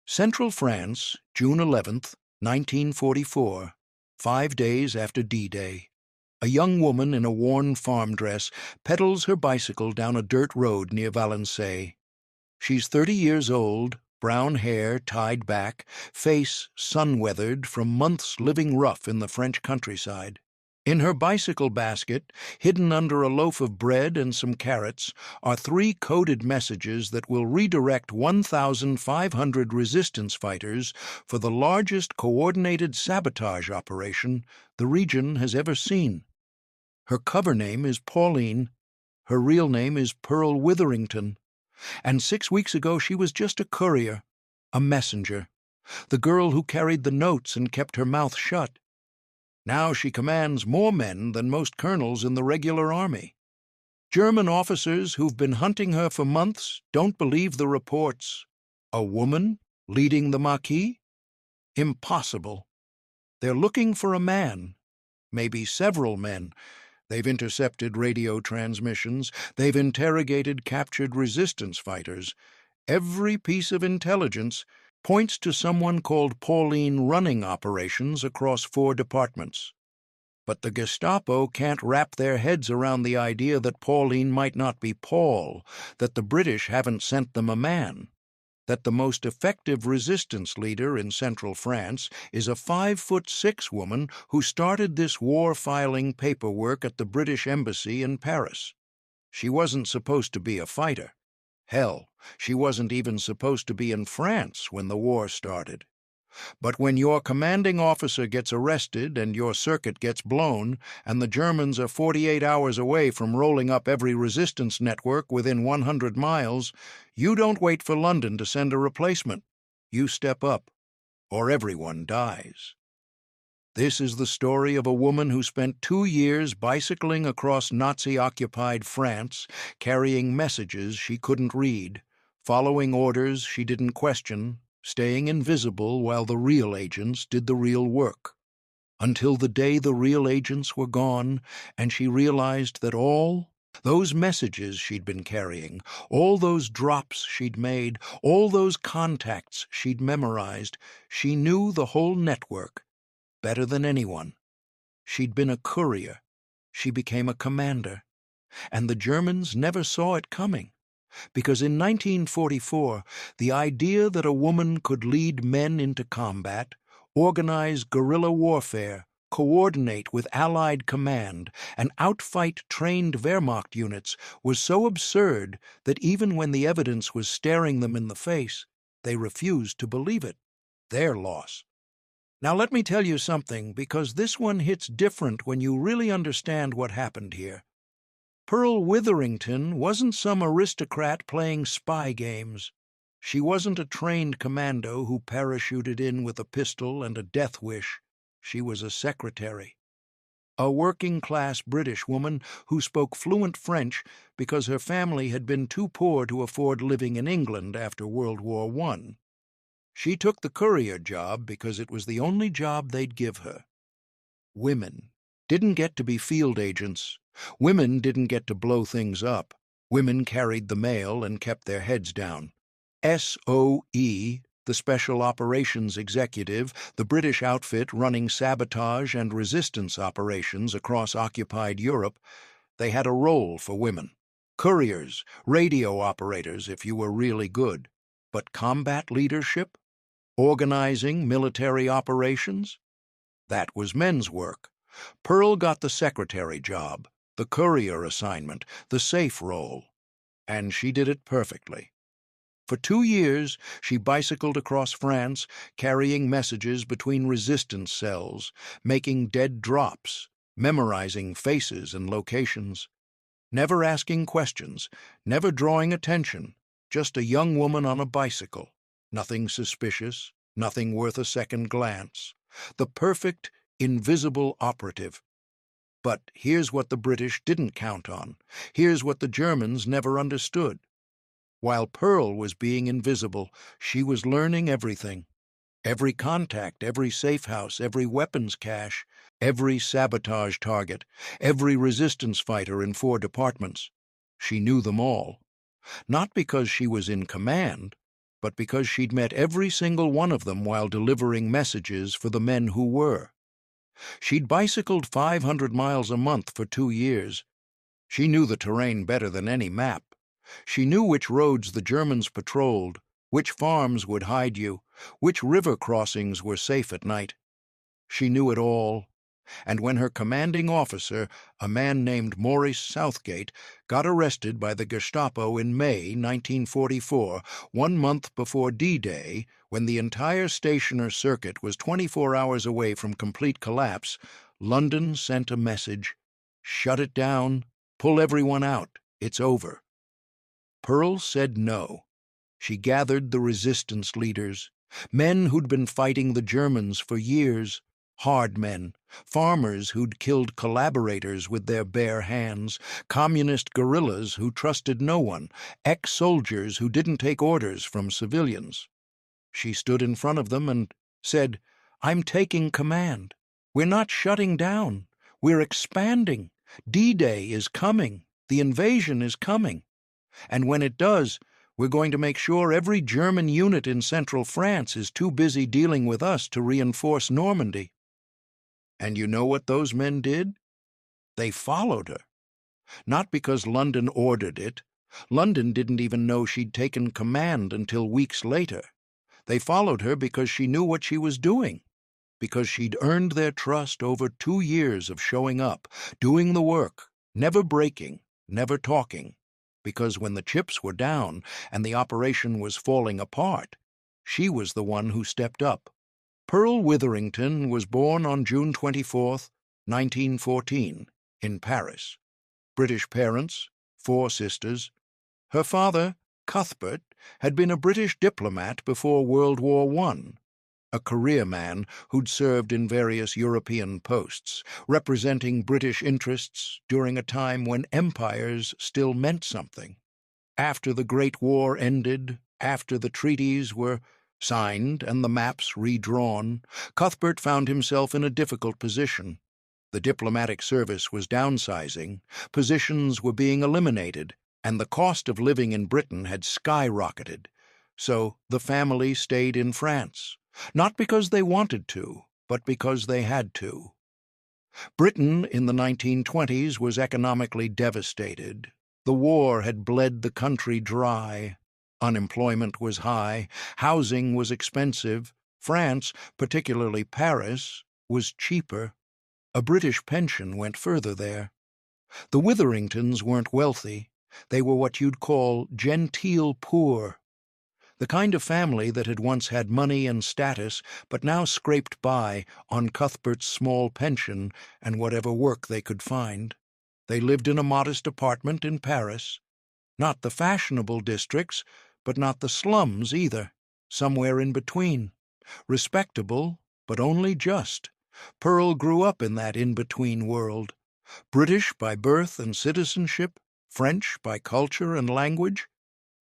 Central France, June 11th, 1944, 5 days after D-Day. A young woman in a worn farm dress pedals her bicycle down a dirt road near Valençay. She's 30 years old, brown hair tied back, face sun-weathered from months living rough in the French countryside. In her bicycle basket, hidden under a loaf of bread and some carrots, are 3 coded messages that will redirect 1,500 resistance fighters for the largest coordinated sabotage operation the region has ever seen. Her cover name is Pauline. Her real name is Pearl Witherington. And 6 weeks ago she was just a courier, a messenger, the girl who carried the notes and kept her mouth shut. Now she commands more men than most colonels in the regular army. German officers who've been hunting her for months don't believe the reports. A woman leading the Maquis? Impossible. They're looking for a man, maybe several men. They've intercepted radio transmissions. They've interrogated captured resistance fighters. Every piece of intelligence points to someone called Pauline running operations across 4 departments. But the Gestapo can't wrap their heads around the idea that Pauline might not be Paul, that the British haven't sent them a man, that the most effective resistance leader in central France is a 5'6" woman who started this war filing paperwork at the British Embassy in Paris. She wasn't supposed to be a fighter. Hell, she wasn't even supposed to be in France when the war started. But when your commanding officer gets arrested and your circuit gets blown, and the Germans are 48 hours away from rolling up every resistance network within 100 miles, you don't wait for London to send a replacement. You step up, or everyone dies. This is the story of a woman who spent 2 years bicycling across Nazi-occupied France, carrying messages she couldn't read, following orders she didn't question, staying invisible while the real agents did the real work. Until the day the real agents were gone, and she realized that all those messages she'd been carrying, all those drops she'd made, all those contacts she'd memorized, she knew the whole network better than anyone. She'd been a courier. She became a commander. And the Germans never saw it coming. Because in 1944, the idea that a woman could lead men into combat, organize guerrilla warfare, coordinate with Allied command, and outfight trained Wehrmacht units was so absurd that even when the evidence was staring them in the face, they refused to believe it. Their loss. Now let me tell you something, because this one hits different when you really understand what happened here. Pearl Witherington wasn't some aristocrat playing spy games. She wasn't a trained commando who parachuted in with a pistol and a death wish. She was a secretary. A working-class British woman who spoke fluent French because her family had been too poor to afford living in England after World War I. She took the courier job because it was the only job they'd give her. Women didn't get to be field agents. Women didn't get to blow things up. Women carried the mail and kept their heads down. SOE, the Special Operations Executive, the British outfit running sabotage and resistance operations across occupied Europe, they had a role for women. Couriers, radio operators if you were really good. But combat leadership? Organizing military operations? That was men's work. Pearl got the secretary job, the courier assignment, the safe role. And she did it perfectly. For 2 years, she bicycled across France, carrying messages between resistance cells, making dead drops, memorizing faces and locations. Never asking questions, never drawing attention, just a young woman on a bicycle. Nothing suspicious, nothing worth a second glance. The perfect, invisible operative. But here's what the British didn't count on. Here's what the Germans never understood. While Pearl was being invisible, she was learning everything. Every contact, every safe house, every weapons cache, every sabotage target, every resistance fighter in 4 departments. She knew them all. Not because she was in command, but because she'd met every single one of them while delivering messages for the men who were. She'd bicycled 500 miles a month for 2 years. She knew the terrain better than any map. She knew which roads the Germans patrolled, which farms would hide you, which river crossings were safe at night. She knew it all, and when her commanding officer, a man named Maurice Southgate, got arrested by the Gestapo in May 1944, 1 month before D-Day, when the entire stationer circuit was 24 hours away from complete collapse, London sent a message: shut it down, pull everyone out, it's over. Pearl said no. She gathered the resistance leaders, men who'd been fighting the Germans for years, hard men, farmers who'd killed collaborators with their bare hands, communist guerrillas who trusted no one, ex-soldiers who didn't take orders from civilians. She stood in front of them and said, "I'm taking command. We're not shutting down. We're expanding. D-Day is coming. The invasion is coming. And when it does, we're going to make sure every German unit in central France is too busy dealing with us to reinforce Normandy." And you know what those men did? They followed her. Not because London ordered it. London didn't even know she'd taken command until weeks later. They followed her because she knew what she was doing, because she'd earned their trust over 2 years of showing up, doing the work, never breaking, never talking, because when the chips were down and the operation was falling apart, she was the one who stepped up. Pearl Witherington was born on June 24, 1914, in Paris. British parents, 4 sisters. Her father, Cuthbert, had been a British diplomat before World War I, a career man who'd served in various European posts, representing British interests during a time when empires still meant something. After the Great War ended, after the treaties were signed and the maps redrawn, Cuthbert found himself in a difficult position. The diplomatic service was downsizing, positions were being eliminated, and the cost of living in Britain had skyrocketed. So the family stayed in France, not because they wanted to, but because they had to. Britain in the 1920s was economically devastated. The war had bled the country dry. Unemployment was high, housing was expensive, France, particularly Paris, was cheaper. A British pension went further there. The Witheringtons weren't wealthy. They were what you'd call genteel poor, the kind of family that had once had money and status but now scraped by on Cuthbert's small pension and whatever work they could find. They lived in a modest apartment in Paris, not the fashionable districts, but not the slums either, somewhere in between. Respectable, but only just. Pearl grew up in that in-between world. British by birth and citizenship, French by culture and language.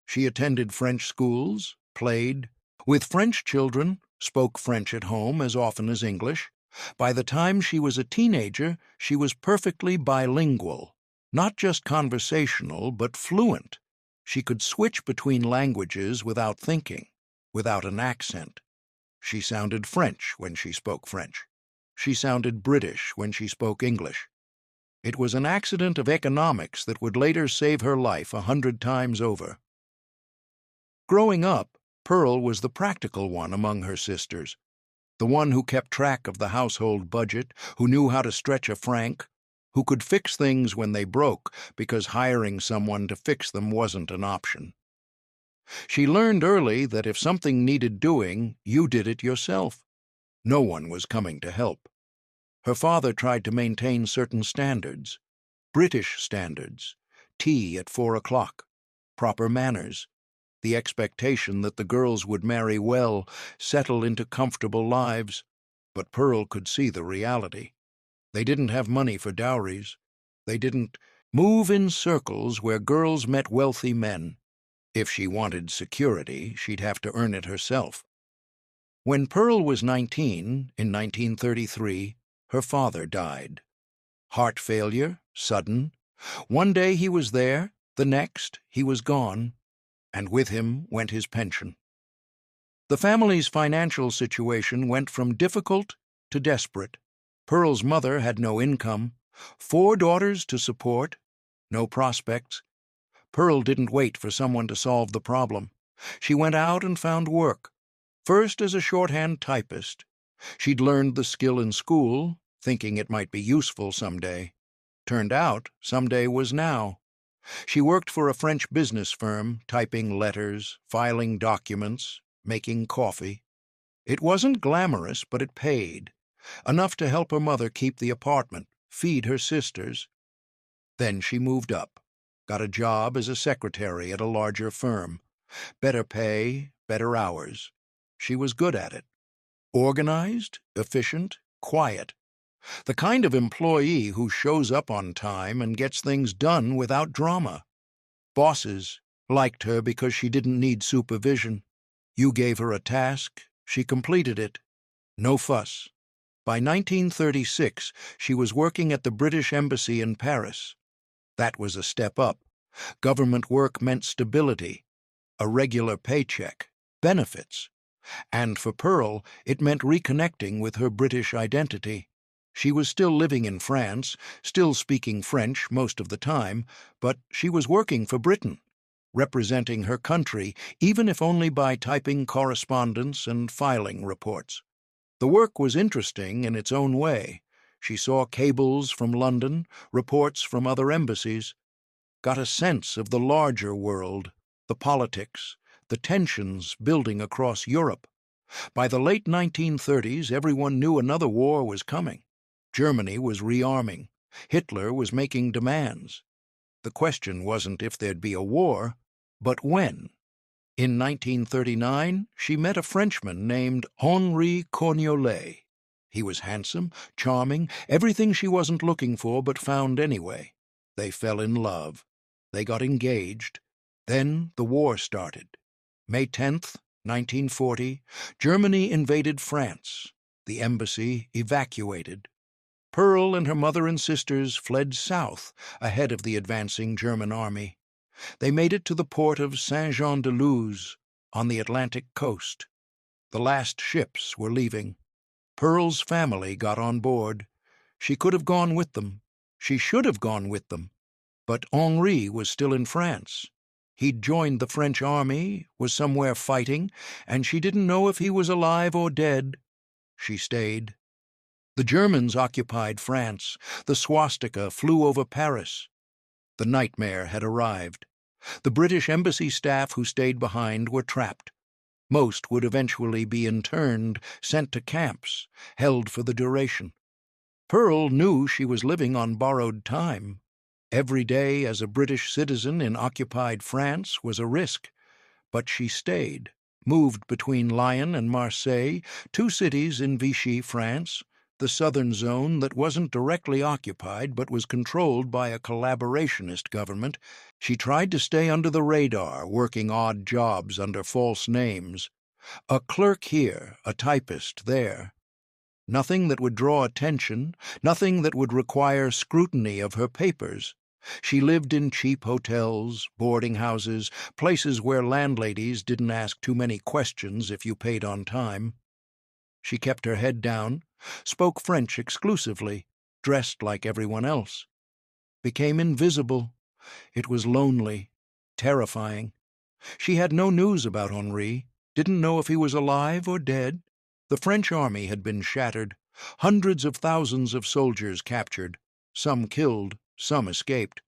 She attended French schools, played with French children, spoke French at home as often as English. By the time she was a teenager, she was perfectly bilingual, not just conversational, but fluent. She could switch between languages without thinking, without an accent. She sounded French when she spoke French. She sounded British when she spoke English. It was an accident of economics that would later save her life 100 times over. Growing up, Pearl was the practical one among her sisters, the one who kept track of the household budget, who knew how to stretch a franc, who could fix things when they broke because hiring someone to fix them wasn't an option. She learned early that if something needed doing, you did it yourself. No one was coming to help. Her father tried to maintain certain standards, British standards, tea at 4 o'clock, proper manners, the expectation that the girls would marry well, settle into comfortable lives. But Pearl could see the reality. They didn't have money for dowries. They didn't move in circles where girls met wealthy men. If she wanted security, she'd have to earn it herself. When Pearl was 19, in 1933, her father died. Heart failure, sudden. One day he was there, the next he was gone, and with him went his pension. The family's financial situation went from difficult to desperate. Pearl's mother had no income, 4 daughters to support, no prospects. Pearl didn't wait for someone to solve the problem. She went out and found work, first as a shorthand typist. She'd learned the skill in school, thinking it might be useful someday. Turned out, someday was now. She worked for a French business firm, typing letters, filing documents, making coffee. It wasn't glamorous, but it paid. Enough to help her mother keep the apartment, feed her sisters. Then she moved up, got a job as a secretary at a larger firm. Better pay, better hours. She was good at it. Organized, efficient, quiet. The kind of employee who shows up on time and gets things done without drama. Bosses liked her because she didn't need supervision. You gave her a task, she completed it. No fuss. By 1936, she was working at the British Embassy in Paris. That was a step up. Government work meant stability, a regular paycheck, benefits. And for Pearl, it meant reconnecting with her British identity. She was still living in France, still speaking French most of the time, but she was working for Britain, representing her country, even if only by typing correspondence and filing reports. The work was interesting in its own way. She saw cables from London, reports from other embassies, got a sense of the larger world, the politics, the tensions building across Europe. By the late 1930s, everyone knew another war was coming. Germany was rearming. Hitler was making demands. The question wasn't if there'd be a war, but when. In 1939, she met a Frenchman named Henri. He was handsome, charming, everything she wasn't looking for but found anyway. They fell in love. They got engaged. Then the war started. May 10th, 1940, Germany invaded France. The embassy evacuated. Pearl and her mother and sisters fled south ahead of the advancing German army. They made it to the port of Saint-Jean-de-Luz on the Atlantic coast. The last ships were leaving. Pearl's family got on board. She could have gone with them. She should have gone with them. But Henri was still in France. He'd joined the French army, was somewhere fighting, and she didn't know if he was alive or dead. She stayed. The Germans occupied France. The swastika flew over Paris. The nightmare had arrived. The British embassy staff who stayed behind were trapped. Most would eventually be interned, sent to camps, held for the duration. Pearl knew she was living on borrowed time. Every day as a British citizen in occupied France was a risk. But she stayed, moved between Lyon and Marseille, 2 cities in Vichy, France, the southern zone that wasn't directly occupied but was controlled by a collaborationist government. She tried to stay under the radar, working odd jobs under false names. A clerk here, a typist there. Nothing that would draw attention, nothing that would require scrutiny of her papers. She lived in cheap hotels, boarding houses, places where landladies didn't ask too many questions if you paid on time. She kept her head down, spoke French exclusively, dressed like everyone else. Became invisible. It was lonely, terrifying. She had no news about Henri, didn't know if he was alive or dead. The French army had been shattered, hundreds of thousands of soldiers captured, some killed, some escaped.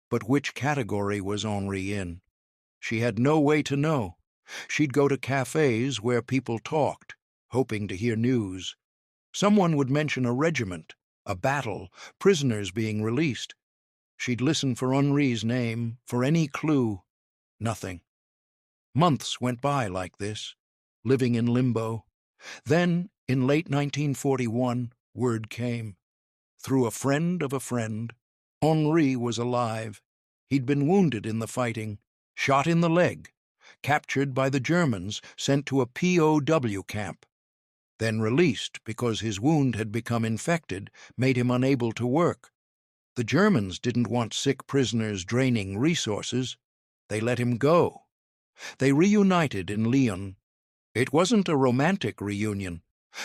But which category was Henri in? She had no way to know. She'd go to cafes where people talked, hoping to hear news. Someone would mention a regiment, a battle, prisoners being released. She'd listen for Henri's name, for any clue. Nothing. Months went by like this, living in limbo. Then, in late 1941, word came. Through a friend of a friend, Henri was alive. He'd been wounded in the fighting, shot in the leg, captured by the Germans, sent to a POW camp. Then released because his wound had become infected, made him unable to work. The Germans didn't want sick prisoners draining resources. They let him go. They reunited in Lyon. It wasn't a romantic reunion.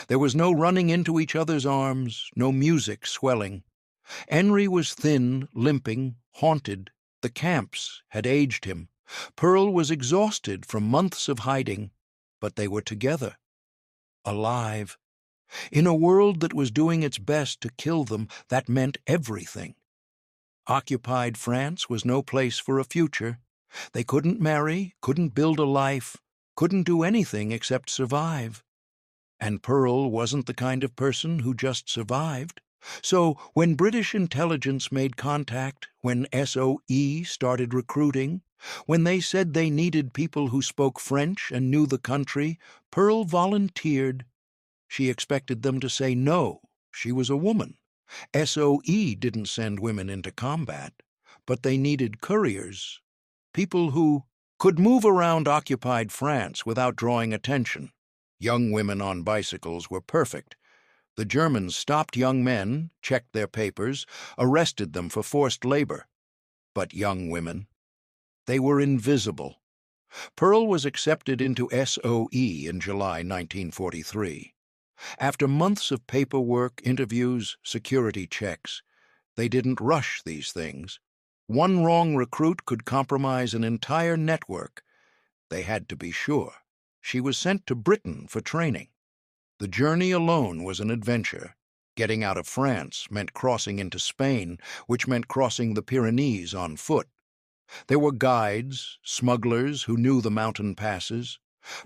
There was no running into each other's arms, no music swelling. Henri was thin, limping, haunted. The camps had aged him. Pearl was exhausted from months of hiding, but they were together, alive. In a world that was doing its best to kill them, that meant everything. Occupied France was no place for a future. They couldn't marry, couldn't build a life, couldn't do anything except survive. And Pearl wasn't the kind of person who just survived. So when British intelligence made contact, when SOE started recruiting, when they said they needed people who spoke French and knew the country, Pearl volunteered. She expected them to say no. She was a woman. SOE didn't send women into combat, but they needed couriers, people who could move around occupied France without drawing attention. Young women on bicycles were perfect. The Germans stopped young men, checked their papers, arrested them for forced labor. But young women, they were invisible. Pearl was accepted into SOE in July 1943. After months of paperwork, interviews, security checks, they didn't rush these things. One wrong recruit could compromise an entire network. They had to be sure. She was sent to Britain for training. The journey alone was an adventure. Getting out of France meant crossing into Spain, which meant crossing the Pyrenees on foot. There were guides, smugglers who knew the mountain passes.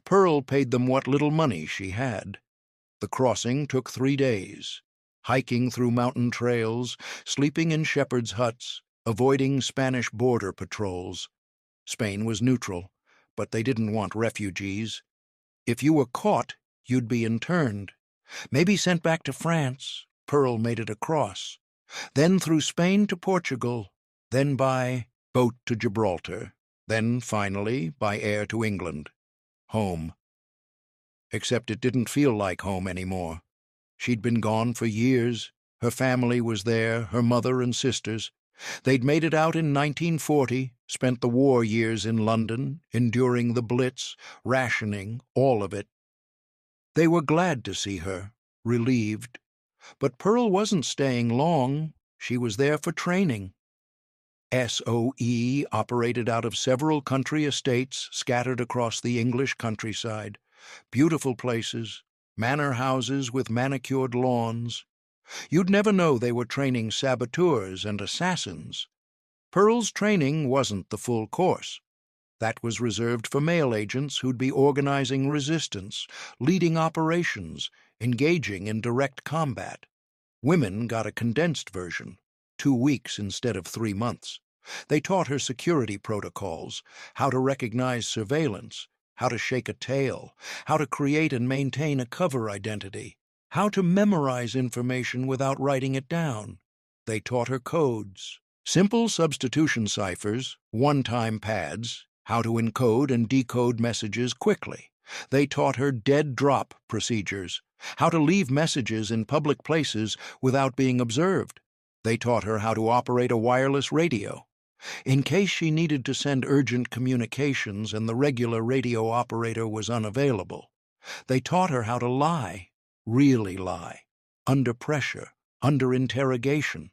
Pearl paid them what little money she had. The crossing took 3 days, hiking through mountain trails, sleeping in shepherds' huts, avoiding Spanish border patrols. Spain was neutral, but they didn't want refugees. If you were caught, you'd be interned, maybe sent back to France. Pearl made it across. Then through Spain to Portugal, then by boat to Gibraltar, then finally by air to England. Home. Except it didn't feel like home anymore. She'd been gone for years. Her family was there, her mother and sisters. They'd made it out in 1940, spent the war years in London, enduring the blitz, rationing, all of it. They were glad to see her, relieved. But Pearl wasn't staying long. She was there for training. SOE operated out of several country estates scattered across the English countryside. Beautiful places, manor houses with manicured lawns. You'd never know they were training saboteurs and assassins. Pearl's training wasn't the full course. That was reserved for male agents who'd be organizing resistance, leading operations, engaging in direct combat. Women got a condensed version, 2 weeks instead of 3 months. They taught her security protocols, how to recognize surveillance, how to shake a tail, how to create and maintain a cover identity, how to memorize information without writing it down. They taught her codes, simple substitution ciphers, one-time pads, how to encode and decode messages quickly. They taught her dead-drop procedures, how to leave messages in public places without being observed. They taught her how to operate a wireless radio, in case she needed to send urgent communications and the regular radio operator was unavailable. They taught her how to lie, really lie, under pressure, under interrogation.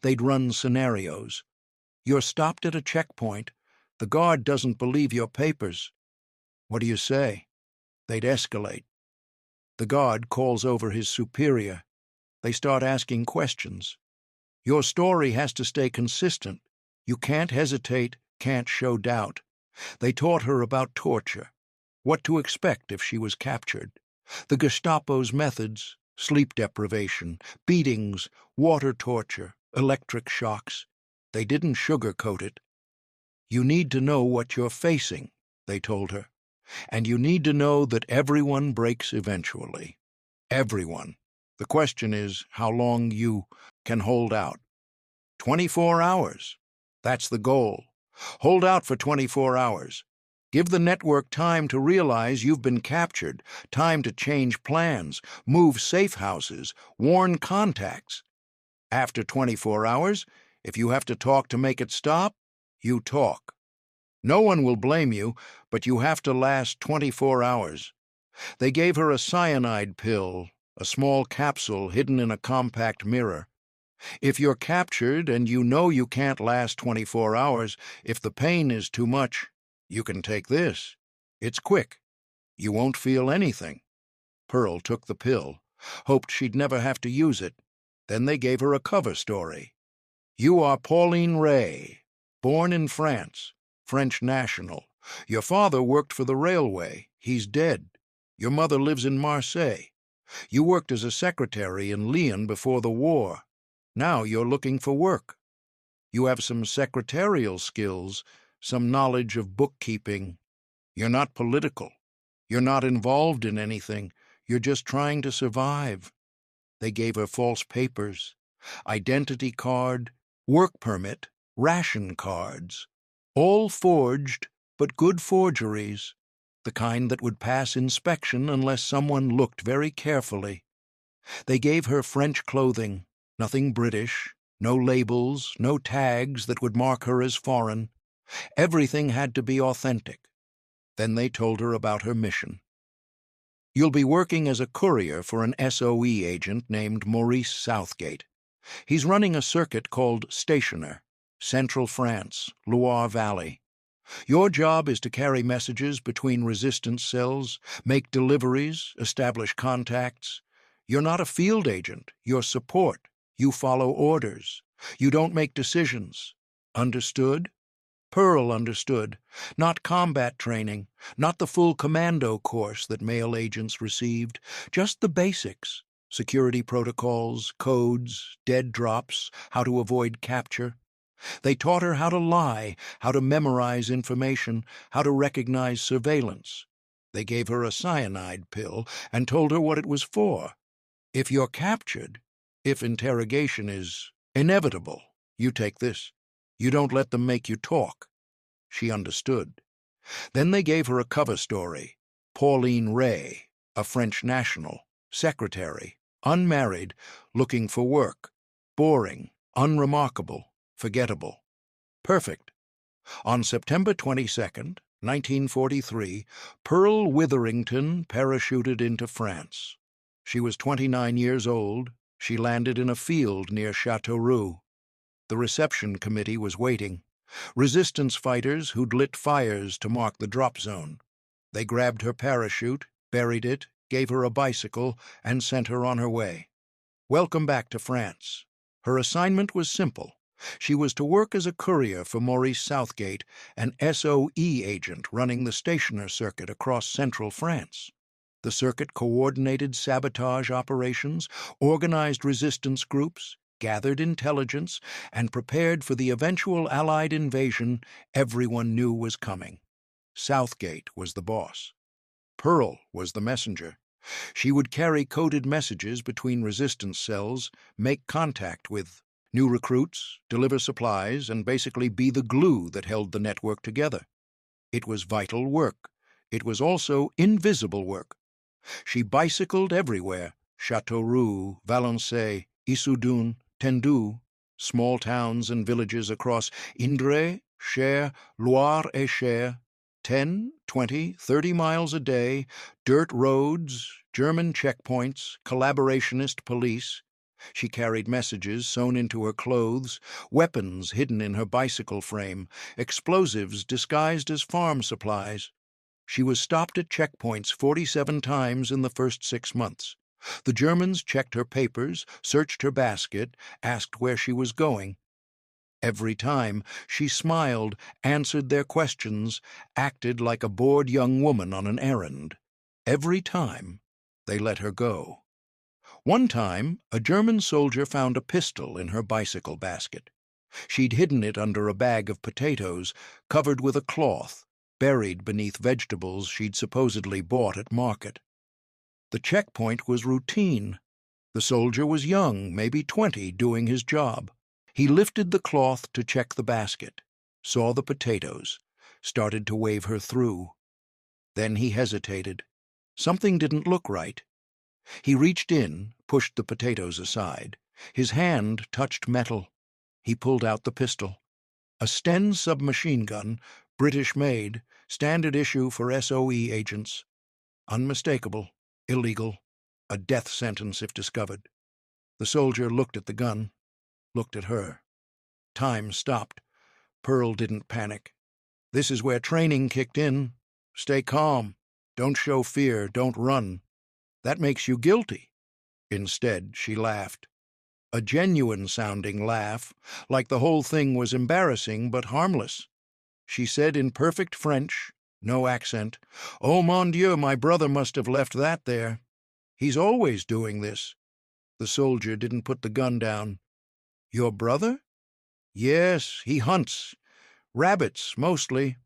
They'd run scenarios. You're stopped at a checkpoint. The guard doesn't believe your papers. What do you say? They'd escalate. The guard calls over his superior. They start asking questions. Your story has to stay consistent. You can't hesitate, can't show doubt. They taught her about torture, what to expect if she was captured, the Gestapo's methods, sleep deprivation, beatings, water torture, electric shocks. They didn't sugarcoat it. You need to know what you're facing, they told her, and you need to know that everyone breaks eventually. Everyone. The question is how long you can hold out. 24 hours. That's the goal. Hold out for 24 hours. Give the network time to realize you've been captured, time to change plans, move safe houses, warn contacts. After 24 hours, if you have to talk to make it stop, you talk. No one will blame you, but you have to last 24 hours. They gave her a cyanide pill, a small capsule hidden in a compact mirror. If you're captured and you know you can't last 24 hours, if the pain is too much, you can take this. It's quick. You won't feel anything. Pearl took the pill, hoped she'd never have to use it. Then they gave her a cover story. You are Pauline Ray, born in France, French national. Your father worked for the railway. He's dead. Your mother lives in Marseille. You worked as a secretary in Lyon before the war. Now you're looking for work. You have some secretarial skills, some knowledge of bookkeeping. You're not political. You're not involved in anything. You're just trying to survive. They gave her false papers, identity card, work permit, ration cards. All forged, but good forgeries, the kind that would pass inspection unless someone looked very carefully. They gave her French clothing, nothing British, no labels, no tags that would mark her as foreign. Everything had to be authentic. Then they told her about her mission. You'll be working as a courier for an SOE agent named Maurice Southgate. He's running a circuit called Stationer, Central France, Loire Valley. Your job is to carry messages between resistance cells, make deliveries, establish contacts. You're not a field agent, you're support. You follow orders. You don't make decisions. Understood? Pearl understood. Not combat training, not the full commando course that male agents received, just the basics. Security protocols, codes, dead drops, how to avoid capture. They taught her how to lie, how to memorize information, how to recognize surveillance. They gave her a cyanide pill and told her what it was for. If you're captured, if interrogation is inevitable, you take this. You don't let them make you talk. She understood. Then they gave her a cover story. Pauline Ray, a French national, secretary, unmarried, looking for work. Boring, unremarkable, forgettable. Perfect. On September 22nd, 1943, Pearl Witherington parachuted into France. She was 29 years old. She landed in a field near Châteauroux. The reception committee was waiting. Resistance fighters who'd lit fires to mark the drop zone. They grabbed her parachute, buried it, gave her a bicycle, and sent her on her way. Welcome back to France. Her assignment was simple. She was to work as a courier for Maurice Southgate, an SOE agent running the stationer circuit across central France. The circuit coordinated sabotage operations, organized resistance groups, gathered intelligence, and prepared for the eventual Allied invasion everyone knew was coming. Southgate was the boss. Pearl was the messenger. She would carry coded messages between resistance cells, make contact with new recruits, deliver supplies, and basically be the glue that held the network together. It was vital work. It was also invisible work. She bicycled everywhere: Châteauroux, Valençay, Issoudun, Tendue, small towns and villages across Indre, Cher, Loire et Cher, 10, 20, 30 miles a day, dirt roads, German checkpoints, collaborationist police. She carried messages sewn into her clothes, weapons hidden in her bicycle frame, explosives disguised as farm supplies. She was stopped at checkpoints 47 times in the first 6 months. The Germans checked her papers, searched her basket, asked where she was going. Every time, she smiled, answered their questions, acted like a bored young woman on an errand. Every time, they let her go. One time, a German soldier found a pistol in her bicycle basket. She'd hidden it under a bag of potatoes, covered with a cloth, buried beneath vegetables she'd supposedly bought at market. The checkpoint was routine. The soldier was young, maybe 20, doing his job. He lifted the cloth to check the basket, saw the potatoes, started to wave her through. Then he hesitated. Something didn't look right. He reached in, pushed the potatoes aside. His hand touched metal. He pulled out the pistol. A Sten submachine gun, British-made, standard issue for SOE agents. Unmistakable, illegal, a death sentence if discovered. The soldier looked at the gun, looked at her. Time stopped. Pearl didn't panic. This is where training kicked in. Stay calm. Don't show fear. Don't run. That makes you guilty. Instead, she laughed. A genuine-sounding laugh, like the whole thing was embarrassing but harmless. She said in perfect French, no accent, "Oh, mon Dieu, my brother must have left that there. He's always doing this." The soldier didn't put the gun down. "Your brother?" "Yes, he hunts. Rabbits, mostly.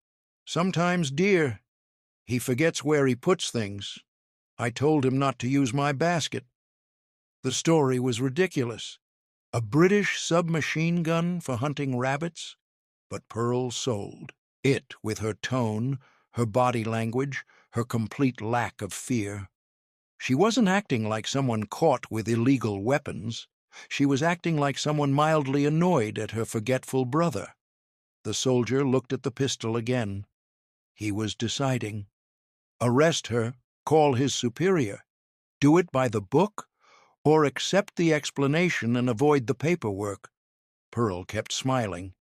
Sometimes deer. He forgets where he puts things. I told him not to use my basket." The story was ridiculous. A British submachine gun for hunting rabbits? But Pearl sold. It, with her tone, her body language, her complete lack of fear. She wasn't acting like someone caught with illegal weapons. She was acting like someone mildly annoyed at her forgetful brother. The soldier looked at the pistol again. He was deciding. Arrest her, call his superior, do it by the book, or accept the explanation and avoid the paperwork. Pearl kept smiling,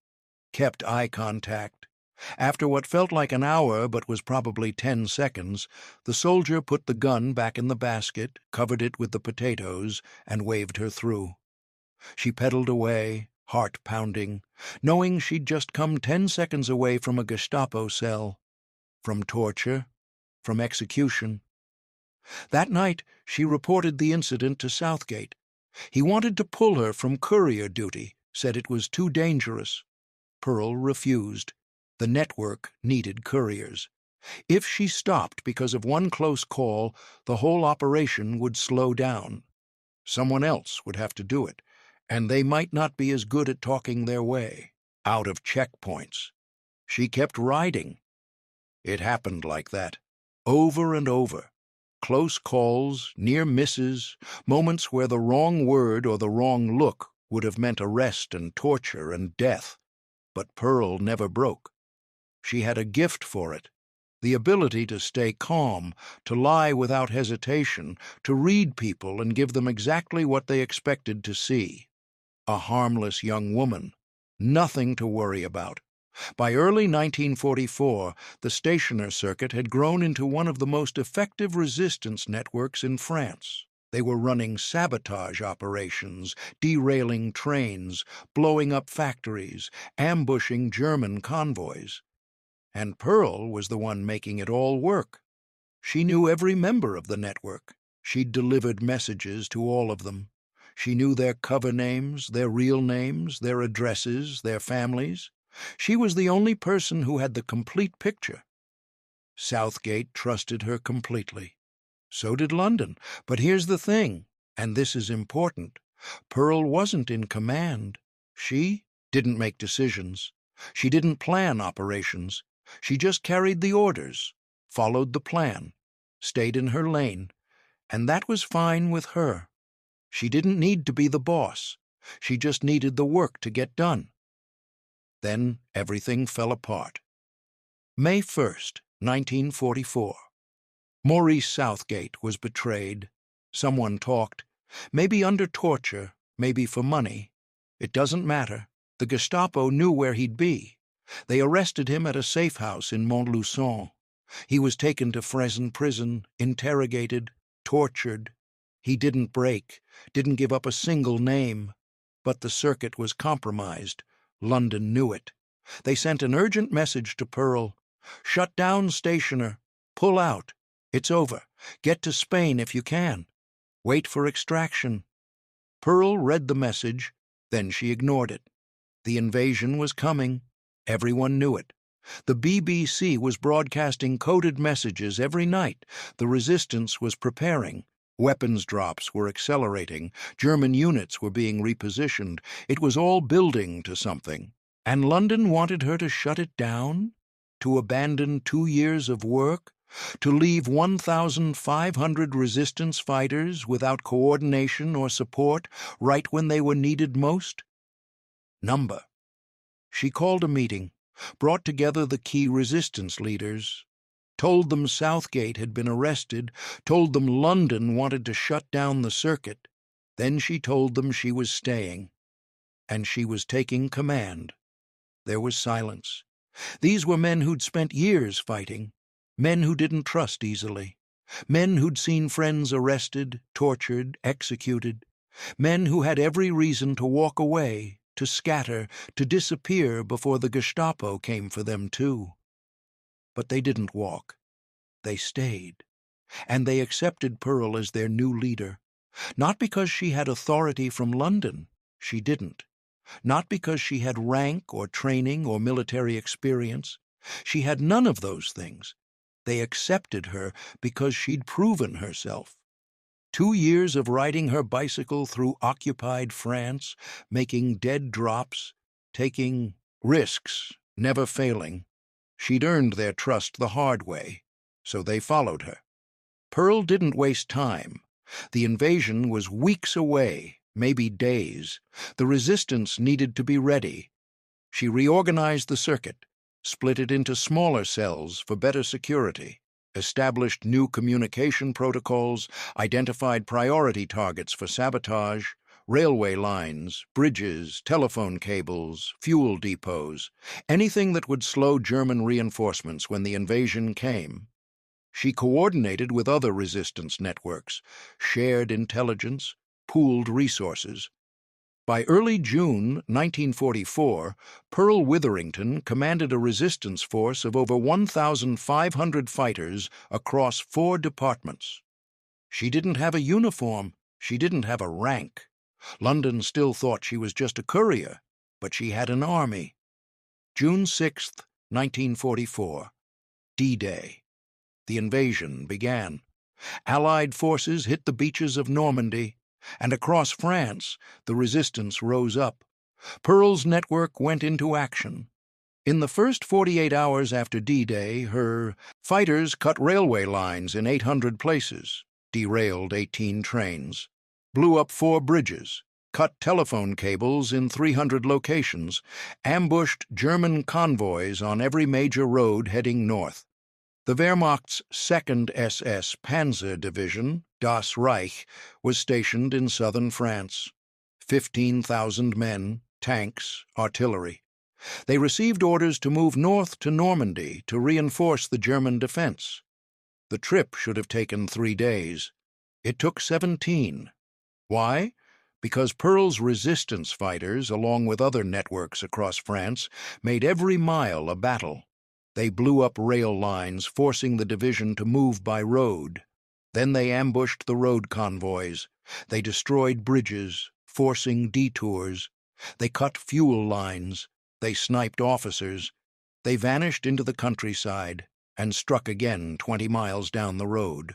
kept eye contact. After what felt like an hour but was probably 10 seconds, the soldier put the gun back in the basket, covered it with the potatoes, and waved her through. She pedaled away, heart pounding, knowing she'd just come 10 seconds away from a Gestapo cell, from torture, from execution. That night, she reported the incident to Southgate. He wanted to pull her from courier duty, said it was too dangerous. Pearl refused. The network needed couriers. If she stopped because of one close call, the whole operation would slow down. Someone else would have to do it, and they might not be as good at talking their way out of checkpoints. She kept riding. It happened like that, over and over. Close calls, near misses, moments where the wrong word or the wrong look would have meant arrest and torture and death. But Pearl never broke. She had a gift for it, the ability to stay calm, to lie without hesitation, to read people and give them exactly what they expected to see. A harmless young woman, nothing to worry about. By early 1944, the stationer circuit had grown into one of the most effective resistance networks in France. They were running sabotage operations, derailing trains, blowing up factories, ambushing German convoys. And Pearl was the one making it all work. She knew every member of the network. She'd delivered messages to all of them. She knew their cover names, their real names, their addresses, their families. She was the only person who had the complete picture. Southgate trusted her completely. So did London. But here's the thing, and this is important. Pearl wasn't in command. She didn't make decisions. She didn't plan operations. She just carried the orders, followed the plan, stayed in her lane, and that was fine with her. She didn't need to be the boss. She just needed the work to get done. Then everything fell apart. May 1st, 1944. Maurice Southgate was betrayed. Someone talked. Maybe under torture, maybe for money. It doesn't matter. The Gestapo knew where he'd be. They arrested him at a safe house in Montluçon. He was taken to Fresnes prison, interrogated, tortured. He didn't break, didn't give up a single name. But the circuit was compromised. London knew it. They sent an urgent message to Pearl. "Shut down stationer. Pull out. It's over. Get to Spain if you can. Wait for extraction." Pearl read the message, then she ignored it. The invasion was coming. Everyone knew it. The BBC was broadcasting coded messages every night. The resistance was preparing. Weapons drops were accelerating. German units were being repositioned. It was all building to something. And London wanted her to shut it down? To abandon 2 years of work? To leave 1,500 resistance fighters without coordination or support right when they were needed most? Number. She called a meeting, brought together the key resistance leaders, told them Southgate had been arrested, told them London wanted to shut down the circuit. Then she told them she was staying, and she was taking command. There was silence. These were men who'd spent years fighting, men who didn't trust easily, men who'd seen friends arrested, tortured, executed, men who had every reason to walk away, to scatter, to disappear before the Gestapo came for them too. But they didn't walk. They stayed, and they accepted Pearl as their new leader. Not because she had authority from London. She didn't. Not because she had rank or training or military experience. She had none of those things. They accepted her because she'd proven herself. 2 years of riding her bicycle through occupied France, making dead drops, taking risks, never failing. She'd earned their trust the hard way, so they followed her. Pearl didn't waste time. The invasion was weeks away, maybe days. The resistance needed to be ready. She reorganized the circuit, split it into smaller cells for better security, established new communication protocols, identified priority targets for sabotage, railway lines, bridges, telephone cables, fuel depots, anything that would slow German reinforcements when the invasion came. She coordinated with other resistance networks, shared intelligence, pooled resources. By early June 1944, Pearl Witherington commanded a resistance force of over 1,500 fighters across 4 departments. She didn't have a uniform. She didn't have a rank. London still thought she was just a courier, but she had an army. June 6, 1944. D-Day. The invasion began. Allied forces hit the beaches of Normandy, and across France, the resistance rose up. Pearl's network went into action. In the first 48 hours after D-Day, her fighters cut railway lines in 800 places, derailed 18 trains, blew up 4 bridges, cut telephone cables in 300 locations, ambushed German convoys on every major road heading north. The Wehrmacht's 2nd SS Panzer Division, Das Reich, was stationed in southern France. 15,000 men, tanks, artillery. They received orders to move north to Normandy to reinforce the German defense. The trip should have taken 3 days. It took 17. Why? Because Pearl's resistance fighters, along with other networks across France, made every mile a battle. They blew up rail lines, forcing the division to move by road. Then they ambushed the road convoys. They destroyed bridges, forcing detours. They cut fuel lines. They sniped officers. They vanished into the countryside and struck again 20 miles down the road.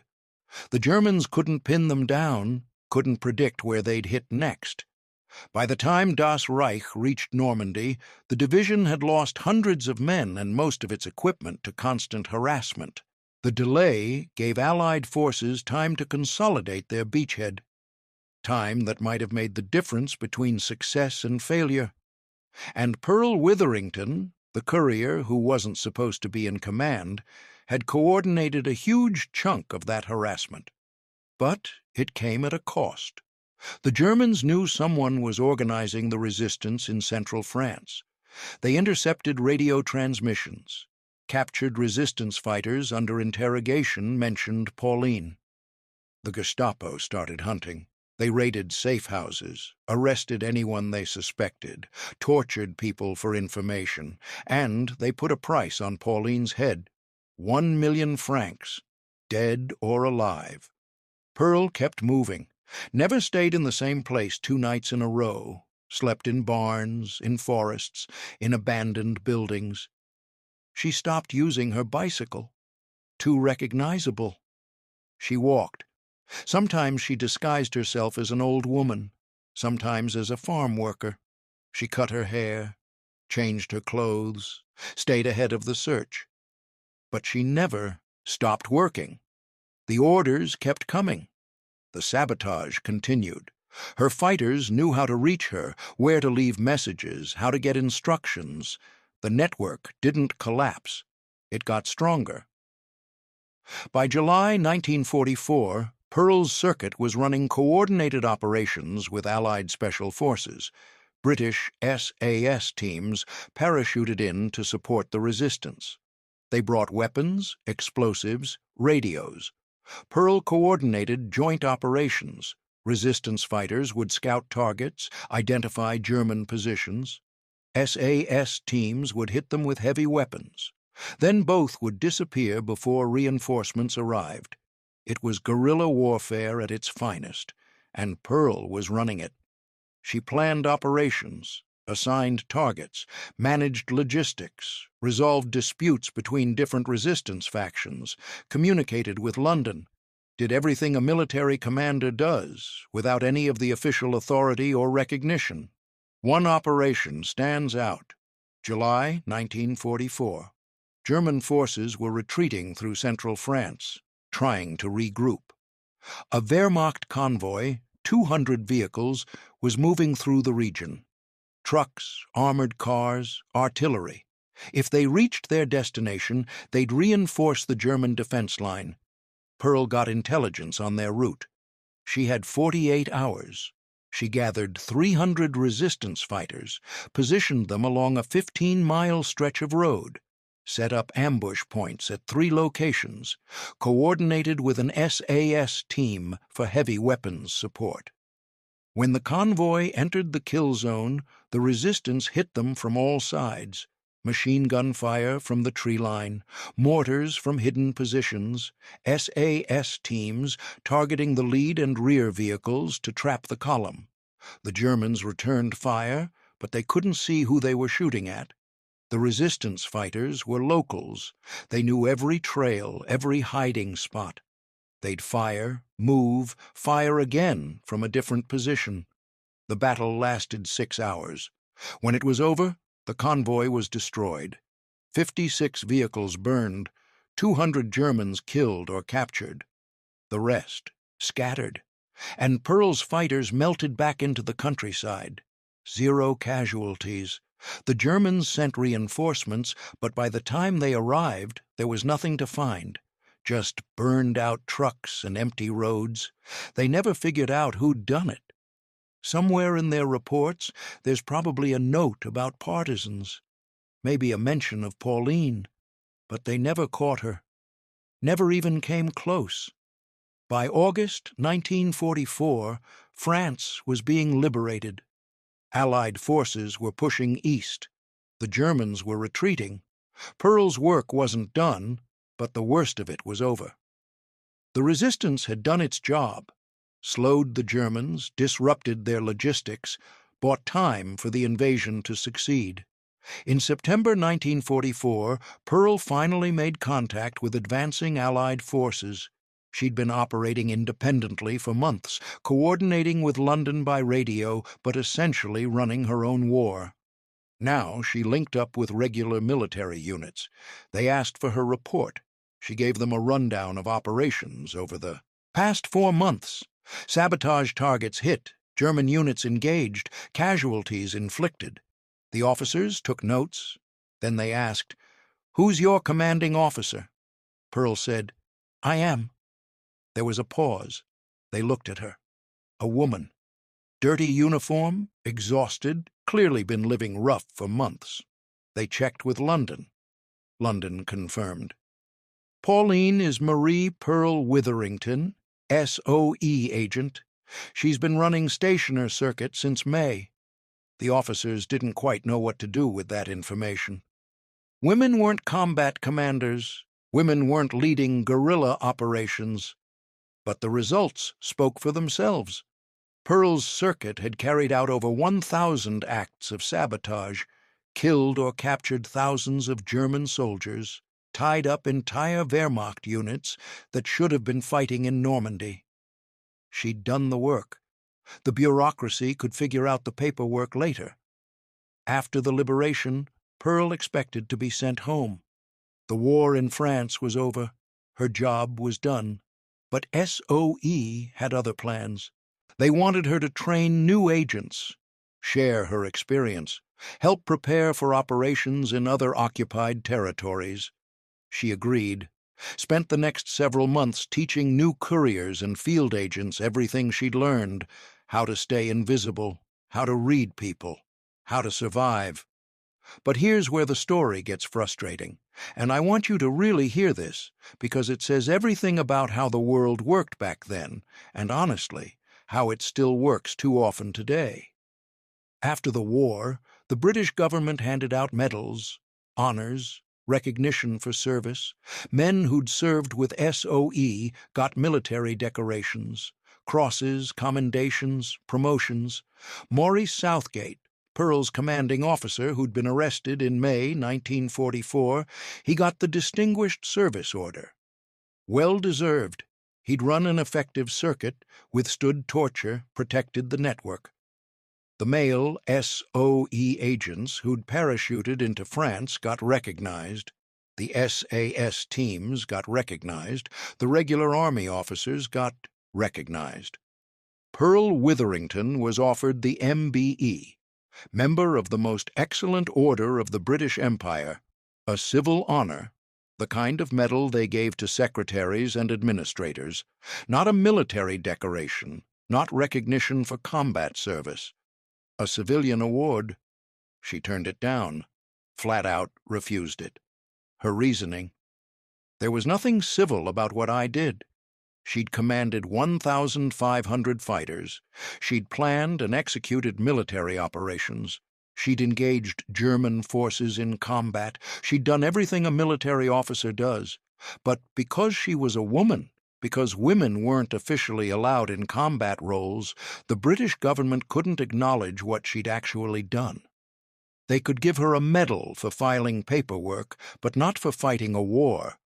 The Germans couldn't pin them down, couldn't predict where they'd hit next. By the time Das Reich reached Normandy, the division had lost hundreds of men and most of its equipment to constant harassment. The delay gave Allied forces time to consolidate their beachhead, time that might have made the difference between success and failure. And Pearl Witherington, the courier who wasn't supposed to be in command, had coordinated a huge chunk of that harassment. But it came at a cost. The Germans knew someone was organizing the resistance in central France. They intercepted radio transmissions. Captured resistance fighters under interrogation mentioned Pauline. The Gestapo started hunting. They raided safe houses, arrested anyone they suspected, tortured people for information, and they put a price on Pauline's head: 1 million francs, dead or alive. Pearl kept moving. Never stayed in the same place 2 nights in a row, slept in barns, in forests, in abandoned buildings. She stopped using her bicycle. Too recognizable. She walked. Sometimes she disguised herself as an old woman, sometimes as a farm worker. She cut her hair, changed her clothes, stayed ahead of the search. But she never stopped working. The orders kept coming. The sabotage continued. Her fighters knew how to reach her, where to leave messages, how to get instructions. The network didn't collapse. It got stronger. By July 1944, Pearl's circuit was running coordinated operations with Allied Special Forces. British SAS teams parachuted in to support the resistance. They brought weapons, explosives, radios. Pearl coordinated joint operations. Resistance fighters would scout targets, identify German positions. SAS teams would hit them with heavy weapons. Then both would disappear before reinforcements arrived. It was guerrilla warfare at its finest, and Pearl was running it. She planned operations, assigned targets, managed logistics, resolved disputes between different resistance factions, communicated with London, did everything a military commander does, without any of the official authority or recognition. One operation stands out. July 1944. German forces were retreating through central France, trying to regroup. A Wehrmacht convoy, 200 vehicles, was moving through the region. Trucks, armored cars, artillery. If they reached their destination, they'd reinforce the German defense line. Pearl got intelligence on their route. She had 48 hours. She gathered 300 resistance fighters, positioned them along a 15-mile stretch of road, set up ambush points at 3 locations, coordinated with an SAS team for heavy weapons support. When the convoy entered the kill zone, the resistance hit them from all sides. Machine gun fire from the tree line, mortars from hidden positions, SAS teams targeting the lead and rear vehicles to trap the column. The Germans returned fire, but they couldn't see who they were shooting at. The resistance fighters were locals. They knew every trail, every hiding spot. They'd fire, move, fire again from a different position. The battle lasted 6 hours. When it was over, the convoy was destroyed. 56 vehicles burned, 200 Germans killed or captured. The rest scattered, and Pearl's fighters melted back into the countryside. 0 casualties. The Germans sent reinforcements, but by the time they arrived, there was nothing to find. Just burned-out trucks and empty roads. They never figured out who'd done it. Somewhere in their reports, there's probably a note about partisans, maybe a mention of Pauline, but they never caught her, never even came close. By August 1944, France was being liberated. Allied forces were pushing east. The Germans were retreating. Pearl's work wasn't done, but the worst of it was over. The resistance had done its job. Slowed the Germans, disrupted their logistics, bought time for the invasion to succeed. In September 1944, Pearl finally made contact with advancing Allied forces. She'd been operating independently for months, coordinating with London by radio, but essentially running her own war. Now she linked up with regular military units. They asked for her report. She gave them a rundown of operations over the past 4 months. Sabotage targets hit, German units engaged, casualties inflicted. The officers took notes. Then they asked, "Who's your commanding officer?" Pearl said, "I am." There was a pause. They looked at her. A woman. Dirty uniform, exhausted, clearly been living rough for months. They checked with London. London confirmed. "Pauline is Marie Pearl Witherington, SOE agent. She's been running stationer circuit since May." The officers didn't quite know what to do with that information. Women weren't combat commanders. Women weren't leading guerrilla operations. But the results spoke for themselves. Pearl's circuit had carried out over 1,000 acts of sabotage, killed or captured thousands of German soldiers, tied up entire Wehrmacht units that should have been fighting in Normandy. She'd done the work. The bureaucracy could figure out the paperwork later. After the liberation, Pearl expected to be sent home. The war in France was over. Her job was done. But SOE had other plans. They wanted her to train new agents, share her experience, help prepare for operations in other occupied territories. She agreed. Spent the next several months teaching new couriers and field agents everything she'd learned: how to stay invisible, how to read people, how to survive. But here's where the story gets frustrating, and I want you to really hear this, because it says everything about how the world worked back then, and honestly, how it still works too often today. After the war, the British government handed out medals, honors, recognition for service. Men who'd served with SOE got military decorations, crosses, commendations, promotions. Maurice Southgate, Pearl's commanding officer who'd been arrested in May 1944, he got the Distinguished Service Order. Well deserved. He'd run an effective circuit, withstood torture, protected the network. The male SOE agents who'd parachuted into France got recognized. The SAS teams got recognized. The regular army officers got recognized. Pearl Witherington was offered the MBE, Member of the Most Excellent Order of the British Empire, a civil honor, the kind of medal they gave to secretaries and administrators, not a military decoration, not recognition for combat service. A civilian award. She turned it down, flat out refused it. Her reasoning: there was nothing civil about what I did. She'd commanded 1,500 fighters. She'd planned and executed military operations. She'd engaged German forces in combat. She'd done everything a military officer does. But because she was a woman, because women weren't officially allowed in combat roles, the British government couldn't acknowledge what she'd actually done. They could give her a medal for filing paperwork, but not for fighting a war.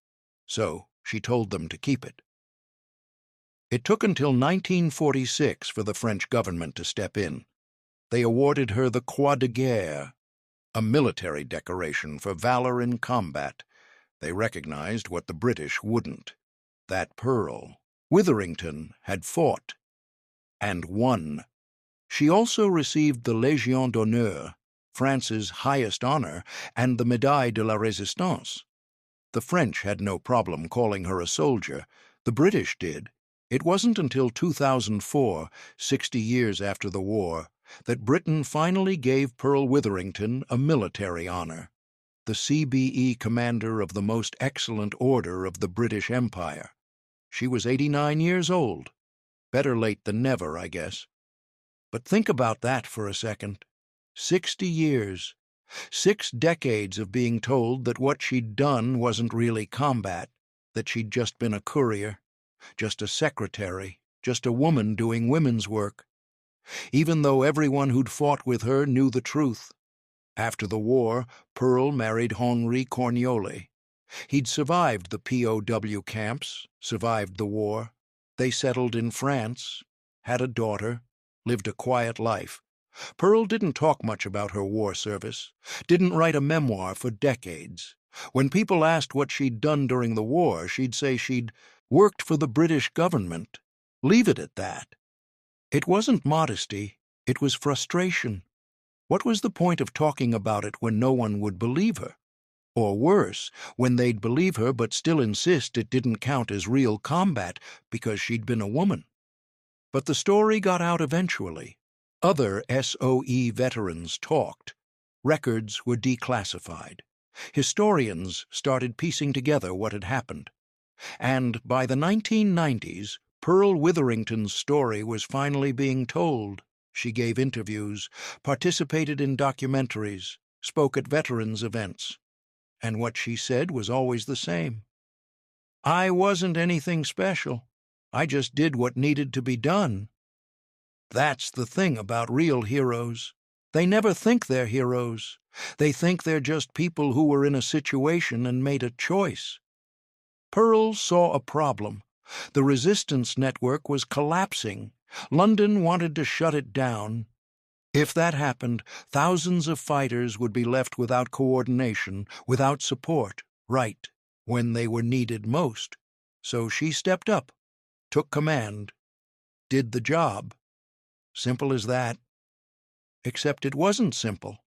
So she told them to keep it. It took until 1946 for the French government to step in. They awarded her the Croix de Guerre, a military decoration for valor in combat. They recognized what the British wouldn't: that Pearl Witherington had fought and won. She also received the Légion d'honneur, France's highest honor, and the Médaille de la Résistance. The French had no problem calling her a soldier. The British did. It wasn't until 2004, 60 years after the war, that Britain finally gave Pearl Witherington a military honor, the CBE Commander of the Most Excellent Order of the British Empire. She was 89 years old. Better late than never, I guess. But think about that for a second. 60 years. 6 decades of being told that what she'd done wasn't really combat, that she'd just been a courier, just a secretary, just a woman doing women's work. Even though everyone who'd fought with her knew the truth. After the war, Pearl married Henri. He'd survived the POW camps, survived the war. They settled in France, had a daughter, lived a quiet life. Pearl didn't talk much about her war service, didn't write a memoir for decades. When people asked what she'd done during the war, she'd say she'd worked for the British government. Leave it at that. It wasn't modesty, it was frustration. What was the point of talking about it when no one would believe her? Or worse, when they'd believe her but still insist it didn't count as real combat because she'd been a woman. But the story got out eventually. Other SOE veterans talked. Records were declassified. Historians started piecing together what had happened. And by the 1990s, Pearl Witherington's story was finally being told. She gave interviews, participated in documentaries, spoke at veterans' events. And what she said was always the same. I wasn't anything special. I just did what needed to be done. That's the thing about real heroes. They never think they're heroes. They think they're just people who were in a situation and made a choice. Pearl saw a problem. The resistance network was collapsing. London wanted to shut it down. If that happened, thousands of fighters would be left without coordination, without support, right when they were needed most. So she stepped up, took command, did the job. Simple as that. Except it wasn't simple.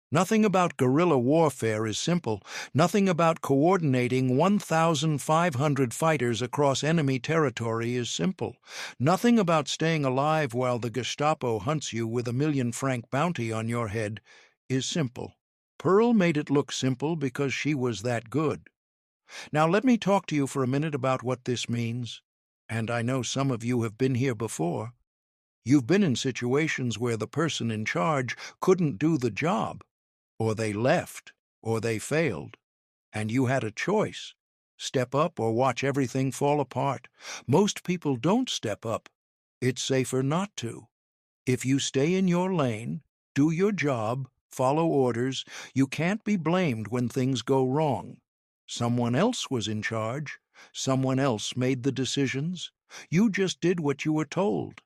Nothing about guerrilla warfare is simple. Nothing about coordinating 1,500 fighters across enemy territory is simple. Nothing about staying alive while the Gestapo hunts you with a 1 million-franc bounty on your head is simple. Pearl made it look simple because she was that good. Now let me talk to you for a minute about what this means. And I know some of you have been here before. You've been in situations where the person in charge couldn't do the job, or they left, or they failed, and you had a choice: step up or watch everything fall apart. Most people don't step up. It's safer not to. If you stay in your lane, do your job, follow orders, you can't be blamed when things go wrong. Someone else was in charge. Someone else made the decisions. You just did what you were told.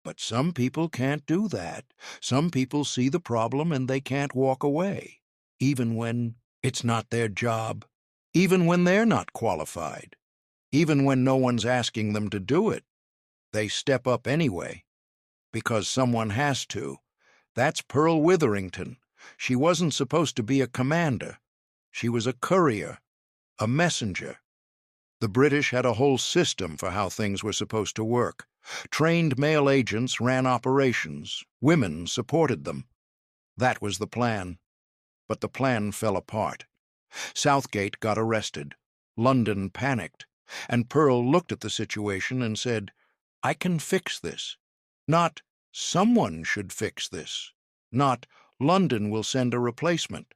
But some people can't do that. Some people see the problem and they can't walk away, even when it's not their job, even when they're not qualified, even when no one's asking them to do it. They step up anyway, because someone has to. That's Pearl Witherington. She wasn't supposed to be a commander. She was a courier, a messenger. The British had a whole system for how things were supposed to work. Trained male agents ran operations. Women supported them. That was the plan. But the plan fell apart. Southgate got arrested. London panicked. And Pearl looked at the situation and said, "I can fix this." Not, "Someone should fix this." Not, "London will send a replacement."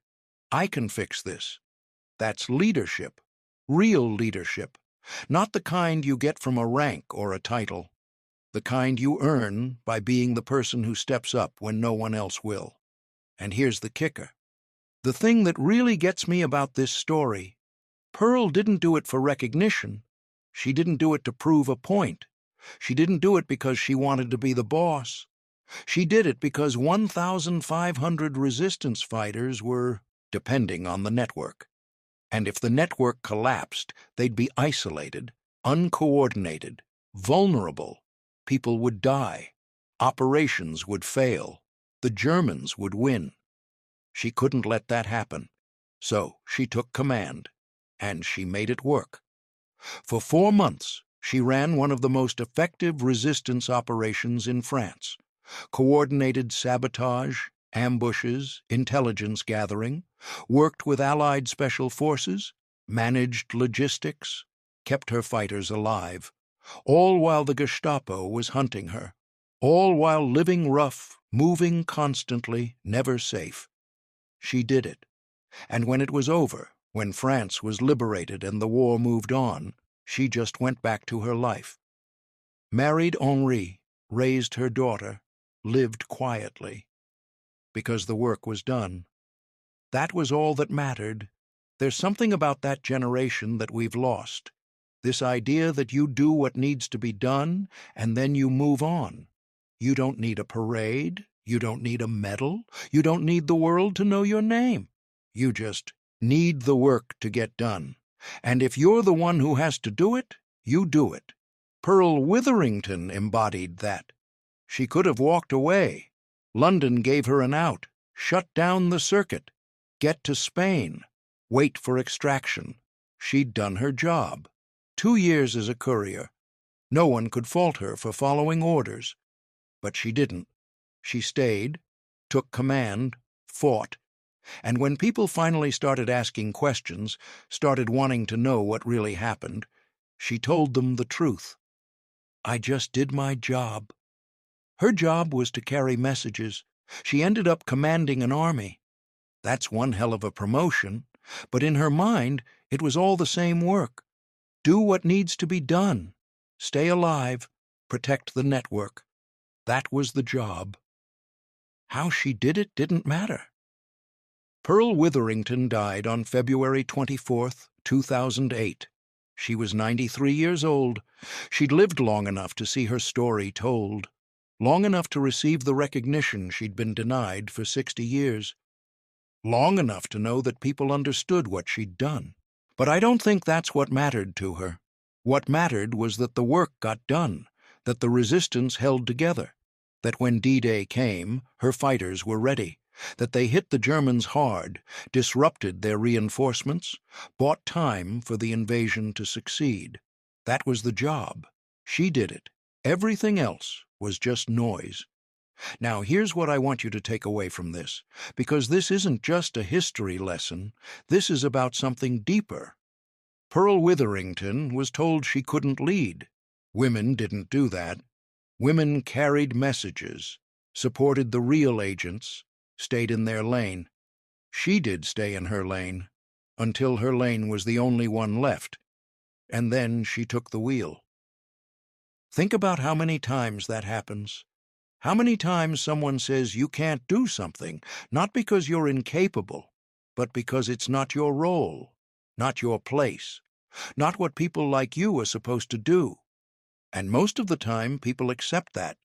I can fix this. That's leadership. Real leadership. Not the kind you get from a rank or a title. The kind you earn by being the person who steps up when no one else will. And here's the kicker. The thing that really gets me about this story: Pearl didn't do it for recognition. She didn't do it to prove a point. She didn't do it because she wanted to be the boss. She did it because 1,500 resistance fighters were depending on the network. And if the network collapsed, they'd be isolated, uncoordinated, vulnerable. People would die. Operations would fail. The Germans would win. She couldn't let that happen. So she took command, and she made it work. For 4 months, she ran one of the most effective resistance operations in France. Coordinated sabotage, ambushes, intelligence gathering, worked with Allied special forces, managed logistics, kept her fighters alive, all while the Gestapo was hunting her, all while living rough, moving constantly, never safe. She did it. And when it was over, when France was liberated and the war moved on, she just went back to her life. Married Henri, raised her daughter, lived quietly. Because the work was done. That was all that mattered. There's something about that generation that we've lost. This idea that you do what needs to be done, and then you move on. You don't need a parade. You don't need a medal. You don't need the world to know your name. You just need the work to get done. And if you're the one who has to do it, you do it. Pearl Witherington embodied that. She could have walked away. London gave her an out, shut down the circuit, get to Spain, wait for extraction. She'd done her job. 2 years as a courier. No one could fault her for following orders. But she didn't. She stayed, took command, fought. And when people finally started asking questions, started wanting to know what really happened, she told them the truth. I just did my job. Her job was to carry messages. She ended up commanding an army. That's one hell of a promotion, but in her mind, it was all the same work. Do what needs to be done. Stay alive. Protect the network. That was the job. How she did it didn't matter. Pearl Witherington died on February 24, 2008. She was 93 years old. She'd lived long enough to see her story told. Long enough to receive the recognition she'd been denied for 60 years. Long enough to know that people understood what she'd done. But I don't think that's what mattered to her. What mattered was that the work got done, that the resistance held together, that when D-Day came, her fighters were ready, that they hit the Germans hard, disrupted their reinforcements, bought time for the invasion to succeed. That was the job. She did it. Everything else was just noise. Now, here's what I want you to take away from this, because this isn't just a history lesson. This is about something deeper. Pearl Witherington was told she couldn't lead. Women didn't do that. Women carried messages, supported the real agents, stayed in their lane. She did stay in her lane, until her lane was the only one left, and then she took the wheel. Think about how many times that happens. How many times someone says you can't do something, not because you're incapable, but because it's not your role, not your place, not what people like you are supposed to do. And most of the time, people accept that.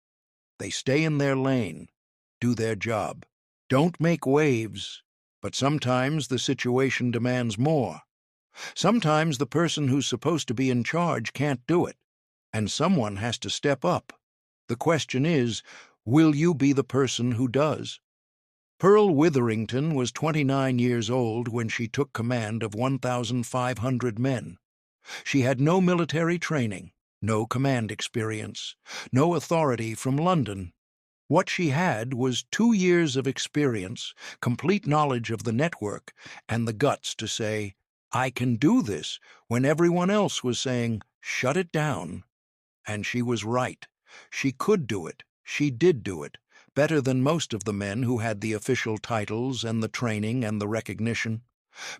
They stay in their lane, do their job. Don't make waves, but sometimes the situation demands more. Sometimes the person who's supposed to be in charge can't do it, and someone has to step up. The question is, will you be the person who does? Pearl Witherington was 29 years old when she took command of 1,500 men. She had no military training, no command experience, no authority from London. What she had was 2 years of experience, complete knowledge of the network, and the guts to say, "I can do this," when everyone else was saying, "Shut it down." And she was right. She could do it. She did do it, better than most of the men who had the official titles and the training and the recognition.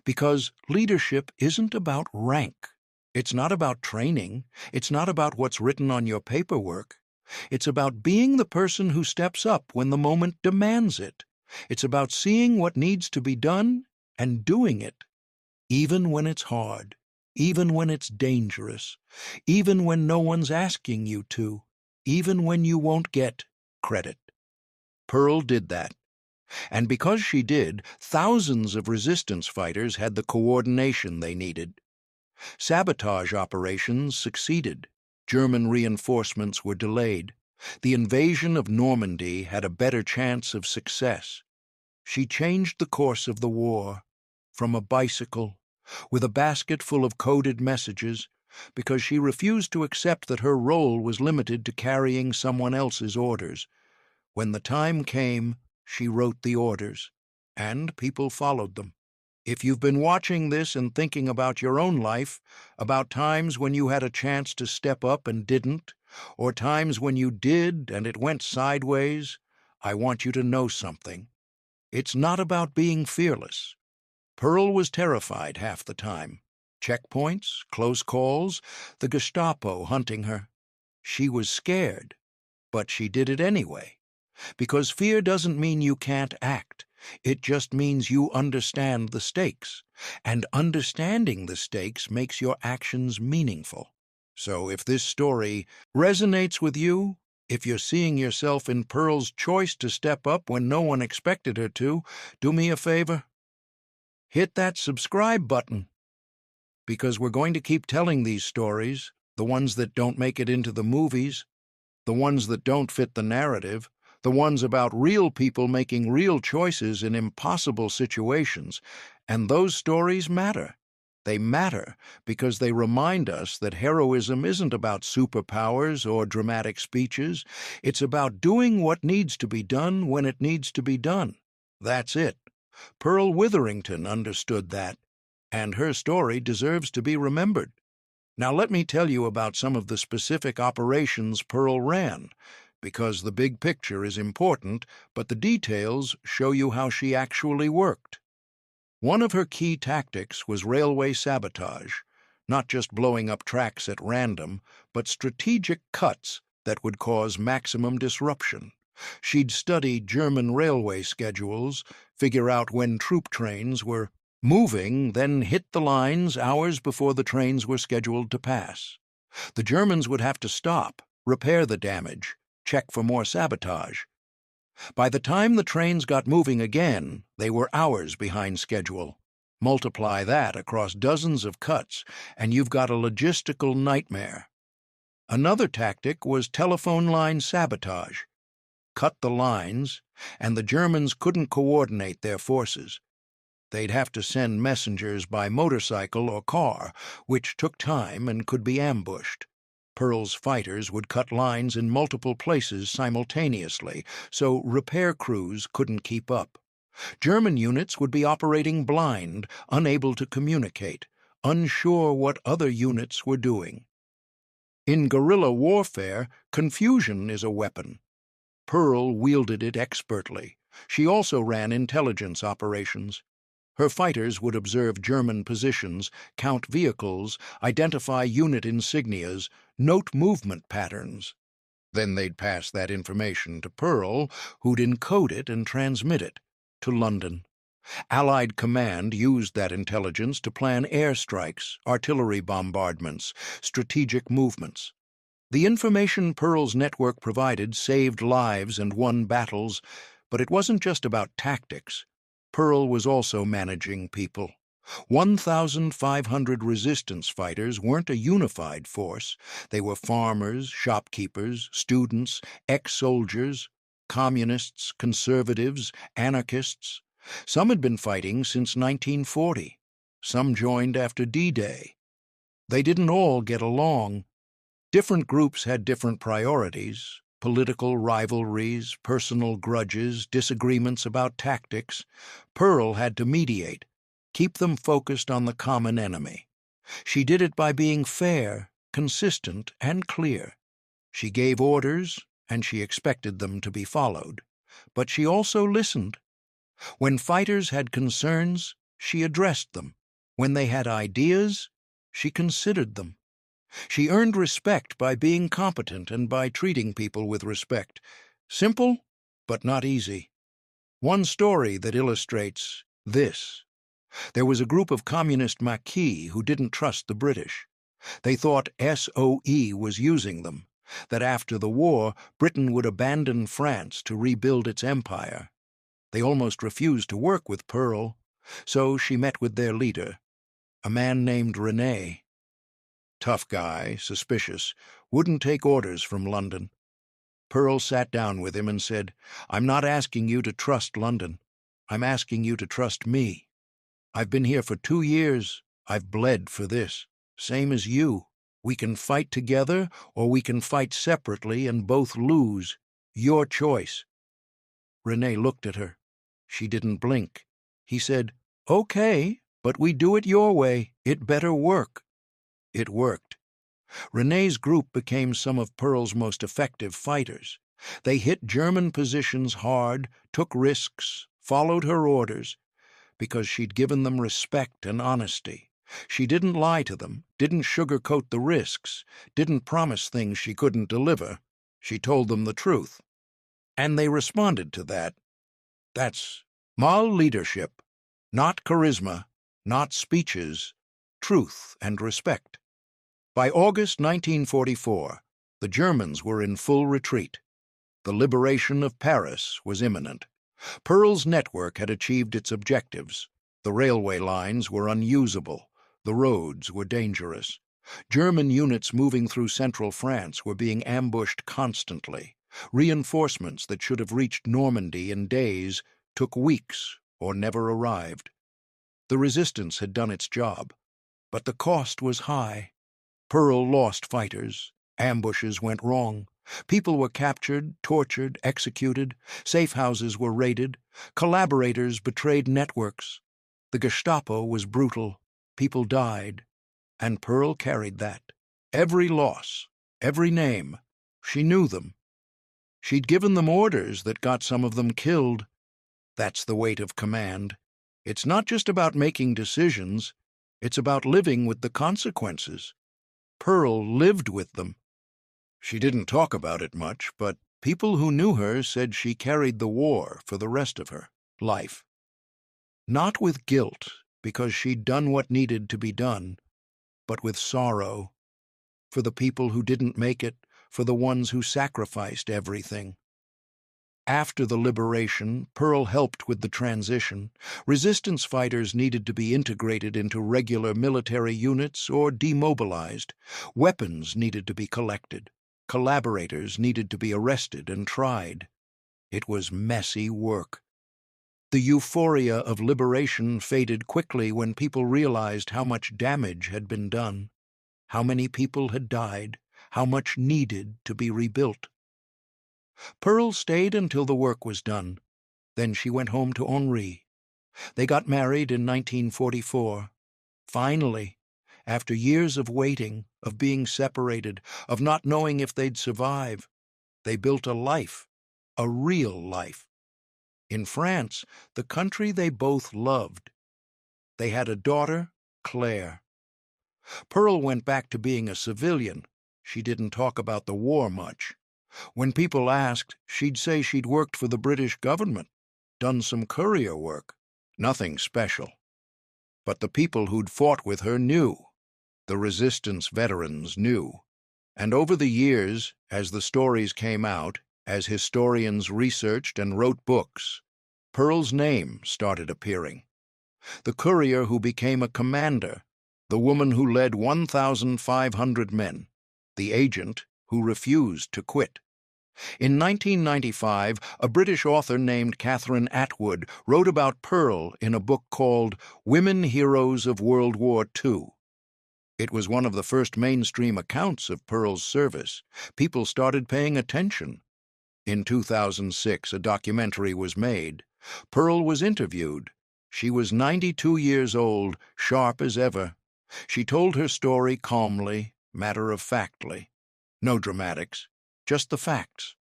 Because leadership isn't about rank. It's not about training. It's not about what's written on your paperwork. It's about being the person who steps up when the moment demands it. It's about seeing what needs to be done and doing it, even when it's hard, even when it's dangerous, even when no one's asking you to, even when you won't get credit. Pearl did that. And because she did, thousands of resistance fighters had the coordination they needed. Sabotage operations succeeded. German reinforcements were delayed. The invasion of Normandy had a better chance of success. She changed the course of the war from a bicycle with a basket full of coded messages because she refused to accept that her role was limited to carrying someone else's orders. When the time came, she wrote the orders, and people followed them. If you've been watching this and thinking about your own life, about times when you had a chance to step up and didn't, or times when you did and it went sideways, I want you to know something. It's not about being fearless. Pearl was terrified half the time. Checkpoints, close calls, the Gestapo hunting her. She was scared, but she did it anyway. Because fear doesn't mean you can't act. It just means you understand the stakes, and understanding the stakes makes your actions meaningful. So if this story resonates with you, if you're seeing yourself in Pearl's choice to step up when no one expected her to, do me a favor. Hit that subscribe button, because we're going to keep telling these stories, the ones that don't make it into the movies, the ones that don't fit the narrative, the ones about real people making real choices in impossible situations. And those stories matter. They matter because they remind us that heroism isn't about superpowers or dramatic speeches. It's about doing what needs to be done when it needs to be done. That's it. Pearl Witherington understood that, and her story deserves to be remembered. Now let me tell you about some of the specific operations Pearl ran, because the big picture is important, but the details show you how she actually worked. One of her key tactics was railway sabotage, not just blowing up tracks at random, but strategic cuts that would cause maximum disruption. She'd study German railway schedules, figure out when troop trains were moving, then hit the lines hours before the trains were scheduled to pass. The Germans would have to stop, repair the damage, check for more sabotage. By the time the trains got moving again, they were hours behind schedule. Multiply that across dozens of cuts, and you've got a logistical nightmare. Another tactic was telephone line sabotage. cut the lines, and the Germans couldn't coordinate their forces. They'd have to send messengers by motorcycle or car, which took time and could be ambushed. Pearl's fighters would cut lines in multiple places simultaneously, so repair crews couldn't keep up. German units would be operating blind, unable to communicate, unsure what other units were doing. In guerrilla warfare, confusion is a weapon. Pearl wielded it expertly. She also ran intelligence operations. Her fighters would observe German positions, count vehicles, identify unit insignias, note movement patterns. Then they'd pass that information to Pearl, who'd encode it and transmit it to London. Allied command used that intelligence to plan airstrikes, artillery bombardments, strategic movements. The information Pearl's network provided saved lives and won battles, but it wasn't just about tactics. Pearl was also managing people. 1,500 resistance fighters weren't a unified force. They were farmers, shopkeepers, students, ex-soldiers, communists, conservatives, anarchists. Some had been fighting since 1940. Some joined after D-Day. They didn't all get along. Different groups had different priorities. Political rivalries, personal grudges, disagreements about tactics. Pearl had to mediate, keep them focused on the common enemy. She did it by being fair, consistent, and clear. She gave orders, and she expected them to be followed. But she also listened. When fighters had concerns, she addressed them. When they had ideas, she considered them. She earned respect by being competent and by treating people with respect. Simple, but not easy. One story that illustrates this. There was a group of communist maquis who didn't trust the British. They thought SOE was using them, that after the war, Britain would abandon France to rebuild its empire. They almost refused to work with Pearl, so she met with their leader, a man named René. Tough guy, suspicious, wouldn't take orders from London. Pearl sat down with him and said, "I'm not asking you to trust London. I'm asking you to trust me. I've been here for 2 years. I've bled for this. Same as you. We can fight together, or we can fight separately and both lose. Your choice." René looked at her. She didn't blink. He said, "Okay, but we do it your way. It better work." It worked. René's group became some of Pearl's most effective fighters. They hit German positions hard, took risks, followed her orders, because she'd given them respect and honesty. She didn't lie to them, didn't sugarcoat the risks, didn't promise things she couldn't deliver. She told them the truth. And they responded to that. That's Mal leadership, not charisma, not speeches, truth and respect. By August 1944, the Germans were in full retreat. The liberation of Paris was imminent. Pearl's network had achieved its objectives. The railway lines were unusable. The roads were dangerous. German units moving through central France were being ambushed constantly. Reinforcements that should have reached Normandy in days took weeks or never arrived. The resistance had done its job, but the cost was high. Pearl lost fighters. Ambushes went wrong. People were captured, tortured, executed. Safe houses were raided. Collaborators betrayed networks. The Gestapo was brutal. People died. And Pearl carried that. Every loss, every name. She knew them. She'd given them orders that got some of them killed. That's the weight of command. It's not just about making decisions. It's about living with the consequences. Pearl lived with them. She didn't talk about it much, but people who knew her said she carried the war for the rest of her life. Not with guilt, because she'd done what needed to be done, but with sorrow. For the people who didn't make it, for the ones who sacrificed everything. After the liberation, Pearl helped with the transition. Resistance fighters needed to be integrated into regular military units or demobilized. Weapons needed to be collected. Collaborators needed to be arrested and tried. It was messy work. The euphoria of liberation faded quickly when people realized how much damage had been done, how many people had died, how much needed to be rebuilt. Pearl stayed until the work was done. Then she went home to Henri. They got married in 1944. Finally, after years of waiting, of being separated, of not knowing if they'd survive, they built a life, a real life. In France, the country they both loved. They had a daughter, Claire. Pearl went back to being a civilian. She didn't talk about the war much. When people asked, she'd say she'd worked for the British government, done some courier work. Nothing special. But the people who'd fought with her knew. The resistance veterans knew. And over the years, as the stories came out, as historians researched and wrote books, Pearl's name started appearing. The courier who became a commander, the woman who led 1,500 men, the agent who refused to quit. In 1995, a British author named Catherine Atwood wrote about Pearl in a book called Women Heroes of World War II. It was one of the first mainstream accounts of Pearl's service. People started paying attention. In 2006, a documentary was made. Pearl was interviewed. She was 92 years old, sharp as ever. She told her story calmly, matter-of-factly. No dramatics, just the facts.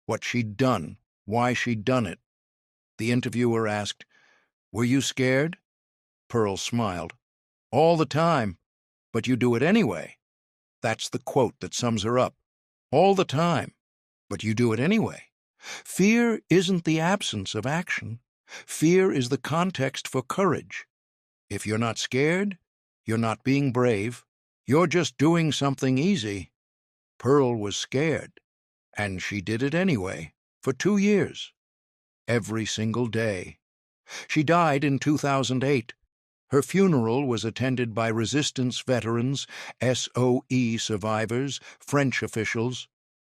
What she'd done, why she'd done it. The interviewer asked, "Were you scared?" Pearl smiled. "All the time, but you do it anyway." That's the quote that sums her up. All the time, but you do it anyway. Fear isn't the absence of action. Fear is the context for courage. If you're not scared, you're not being brave. You're just doing something easy. Pearl was scared, and she did it anyway, for 2 years. Every single day. She died in 2008. Her funeral was attended by resistance veterans, SOE survivors, French officials.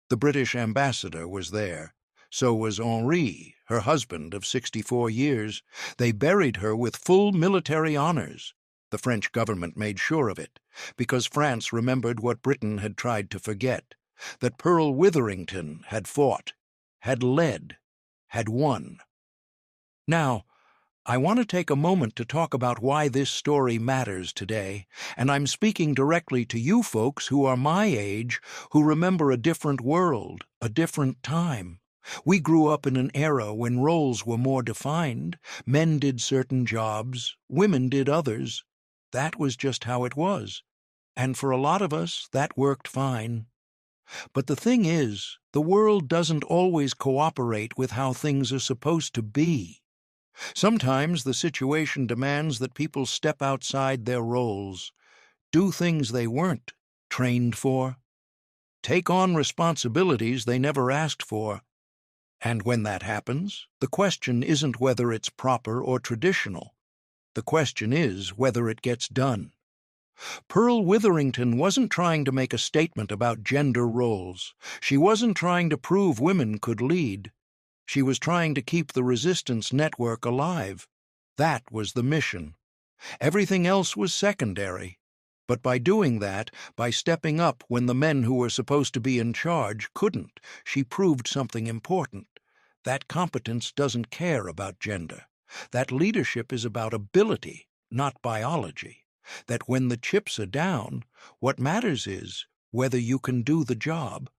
The British ambassador was there. So was Henri, her husband of 64 years. They buried her with full military honors. The French government made sure of it, because France remembered what Britain had tried to forget, that Pearl Witherington had fought, had led, had won. Now, I want to take a moment to talk about why this story matters today, and I'm speaking directly to you folks who are my age, who remember a different world, a different time. We grew up in an era when roles were more defined. Men did certain jobs, women did others. That was just how it was. And for a lot of us, that worked fine. But the thing is, the world doesn't always cooperate with how things are supposed to be. Sometimes the situation demands that people step outside their roles, do things they weren't trained for, take on responsibilities they never asked for. And when that happens, the question isn't whether it's proper or traditional. The question is whether it gets done. Pearl Witherington wasn't trying to make a statement about gender roles. She wasn't trying to prove women could lead. She was trying to keep the resistance network alive. That was the mission. Everything else was secondary. But by doing that, by stepping up when the men who were supposed to be in charge couldn't, she proved something important. That competence doesn't care about gender. That leadership is about ability, not biology. That when the chips are down, what matters is whether you can do the job,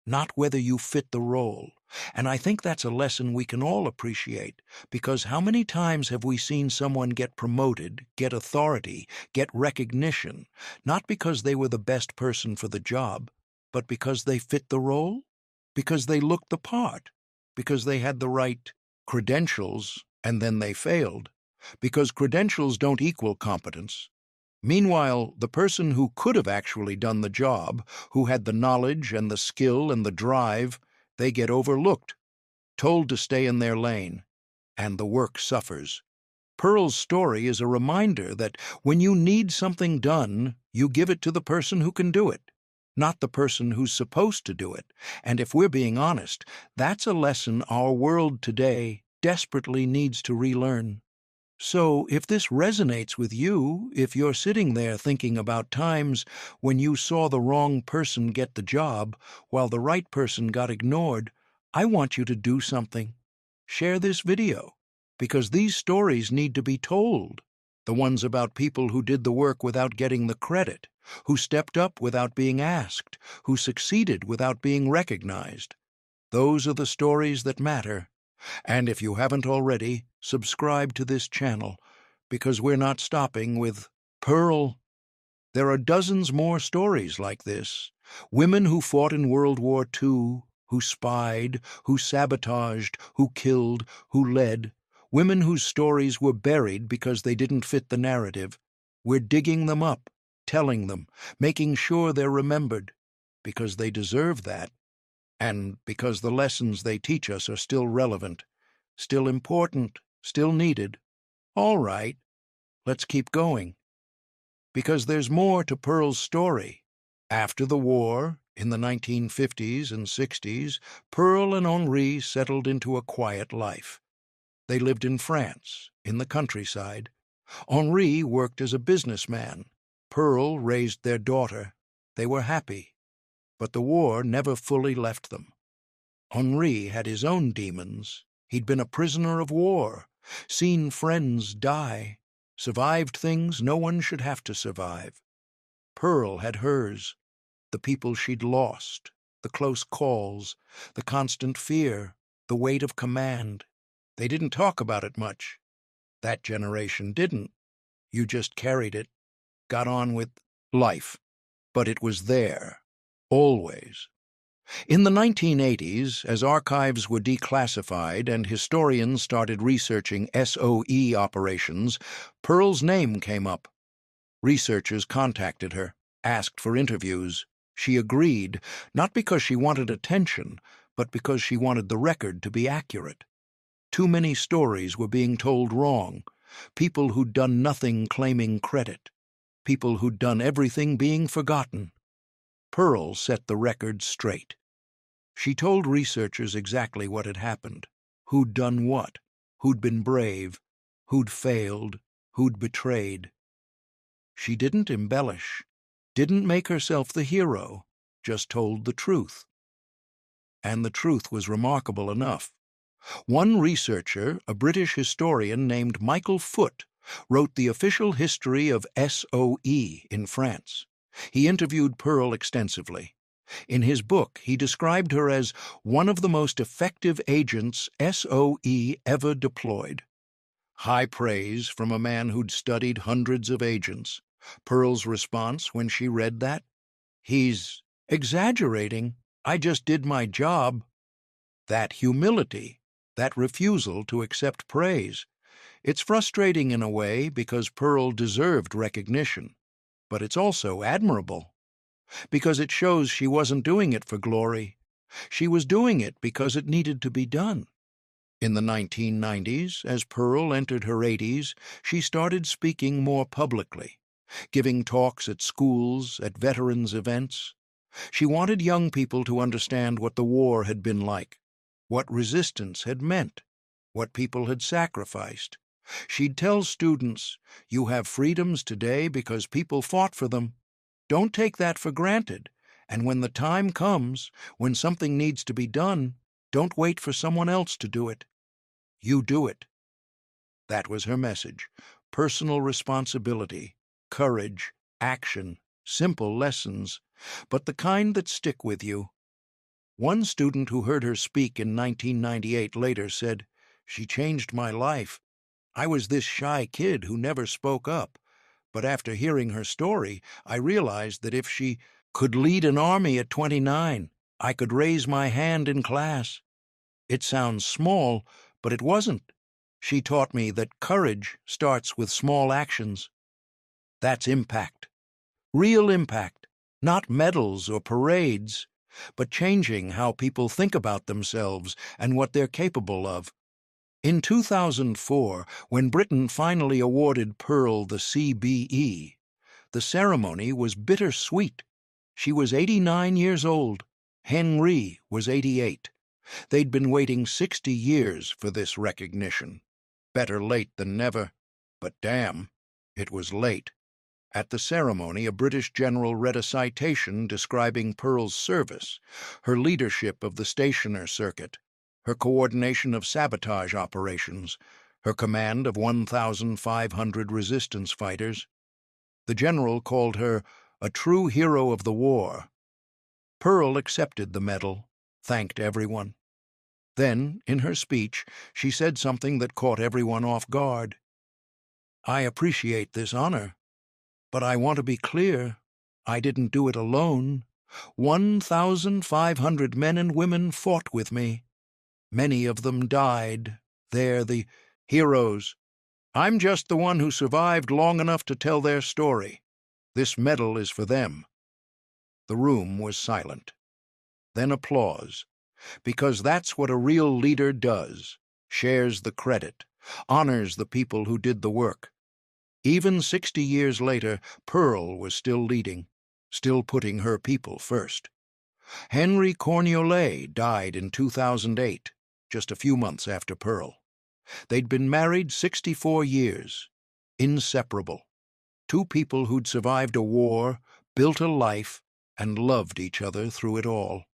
not whether you fit the role. And I think that's a lesson we can all appreciate, because how many times have we seen someone get promoted, get authority, get recognition, not because they were the best person for the job, but because they fit the role, because they looked the part, because they had the right credentials, and then they failed, because credentials don't equal competence. Meanwhile, the person who could have actually done the job, who had the knowledge and the skill and the drive, they get overlooked, told to stay in their lane, and the work suffers. Pearl's story is a reminder that when you need something done, you give it to the person who can do it, not the person who's supposed to do it. And if we're being honest, that's a lesson our world today desperately needs to relearn. So, if this resonates with you, if you're sitting there thinking about times when you saw the wrong person get the job while the right person got ignored, I want you to do something. Share this video, because these stories need to be told. The ones about people who did the work without getting the credit, who stepped up without being asked, who succeeded without being recognized. Those are the stories that matter. And if you haven't already, subscribe to this channel, because we're not stopping with Pearl. There are dozens more stories like this. Women who fought in World War II, who spied, who sabotaged, who killed, who led. Women whose stories were buried because they didn't fit the narrative. We're digging them up, telling them, making sure they're remembered, because they deserve that. And because the lessons they teach us are still relevant, still important, still needed. All right, let's keep going. Because there's more to Pearl's story. After the war, in the 1950s and 60s, Pearl and Henri settled into a quiet life. They lived in France, in the countryside. Henri worked as a businessman. Pearl raised their daughter. They were happy. But the war never fully left them. Henri had his own demons. He'd been a prisoner of war, seen friends die, survived things no one should have to survive. Pearl had hers, the people she'd lost, the close calls, the constant fear, the weight of command. They didn't talk about it much. That generation didn't. You just carried it, got on with life. But it was there. Always. In the 1980s, as archives were declassified and historians started researching SOE operations, Pearl's name came up. Researchers contacted her, asked for interviews. She agreed, not because she wanted attention, but because she wanted the record to be accurate. Too many stories were being told wrong, people who'd done nothing claiming credit, people who'd done everything being forgotten. Pearl set the record straight. She told researchers exactly what had happened, who'd done what, who'd been brave, who'd failed, who'd betrayed. She didn't embellish, didn't make herself the hero, just told the truth. And the truth was remarkable enough. One researcher, a British historian named Michael Foote, wrote the official history of SOE in France. He interviewed Pearl extensively. In his book, he described her as one of the most effective agents SOE ever deployed. High praise from a man who'd studied hundreds of agents. Pearl's response when she read that? He's exaggerating. I just did my job. That humility, that refusal to accept praise. It's frustrating in a way because Pearl deserved recognition. But it's also admirable, because it shows she wasn't doing it for glory. She was doing it because it needed to be done. In the 1990s, as Pearl entered her 80s, she started speaking more publicly, giving talks at schools, at veterans' events. She wanted young people to understand what the war had been like, what resistance had meant, what people had sacrificed. She'd tell students, you have freedoms today because people fought for them. Don't take that for granted. And when the time comes, when something needs to be done, don't wait for someone else to do it. You do it. That was her message. Personal responsibility, courage, action, simple lessons, but the kind that stick with you. One student who heard her speak in 1998 later said, "She changed my life. I was this shy kid who never spoke up. But after hearing her story, I realized that if she could lead an army at 29, I could raise my hand in class. It sounds small, but it wasn't. She taught me that courage starts with small actions. That's impact. Real impact, not medals or parades, but changing how people think about themselves and what they're capable of." In 2004, when Britain finally awarded Pearl the CBE, the ceremony was bittersweet. She was 89 years old. Henri was 88. They'd been waiting 60 years for this recognition. Better late than never. But damn, it was late. At the ceremony, a British general read a citation describing Pearl's service, her leadership of the stationer circuit, her coordination of sabotage operations, her command of 1,500 resistance fighters. The general called her a true hero of the war. Pearl accepted the medal, thanked everyone. Then, in her speech, she said something that caught everyone off guard. "I appreciate this honor, but I want to be clear. I didn't do it alone. 1,500 men and women fought with me. Many of them died. They're the heroes. I'm just the one who survived long enough to tell their story. This medal is for them." The room was silent. Then applause, because that's what a real leader does, shares the credit, honors the people who did the work. Even 60 years later, Pearl was still leading, still putting her people first. Henri died in 2008, just a few months after Pearl. They'd been married 64 years, inseparable. Two people who'd survived a war, built a life, and loved each other through it all.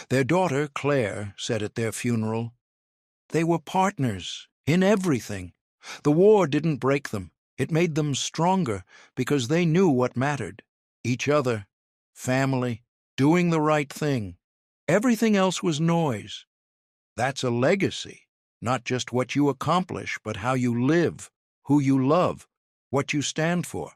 Their daughter, Claire, said at their funeral, "They were partners in everything. The war didn't break them. It made them stronger because they knew what mattered. Each other, family, doing the right thing. Everything else was noise." That's a legacy, not just what you accomplish, but how you live, who you love, what you stand for.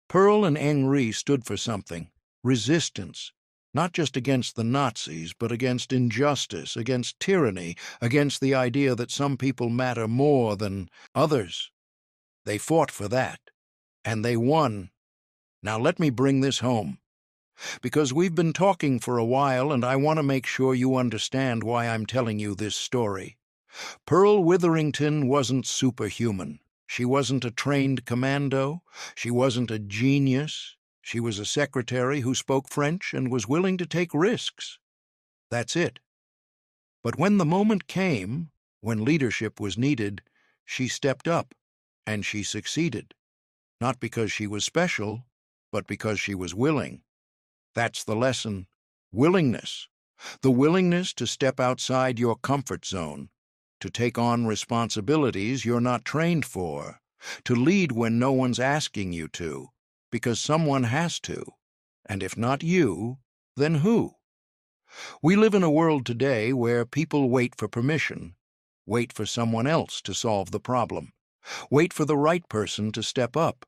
Pearl and Henri stood for something, resistance, not just against the Nazis, but against injustice, against tyranny, against the idea that some people matter more than others. They fought for that, and they won. Now let me bring this home, because we've been talking for a while, and I want to make sure you understand why I'm telling you this story. Pearl Witherington wasn't superhuman. She wasn't a trained commando. She wasn't a genius. She was a secretary who spoke French and was willing to take risks. That's it. But when the moment came, when leadership was needed, she stepped up, and she succeeded. Not because she was special, but because she was willing. That's the lesson. Willingness. The willingness to step outside your comfort zone, to take on responsibilities you're not trained for, to lead when no one's asking you to, because someone has to. And if not you, then who? We live in a world today where people wait for permission, wait for someone else to solve the problem, wait for the right person to step up.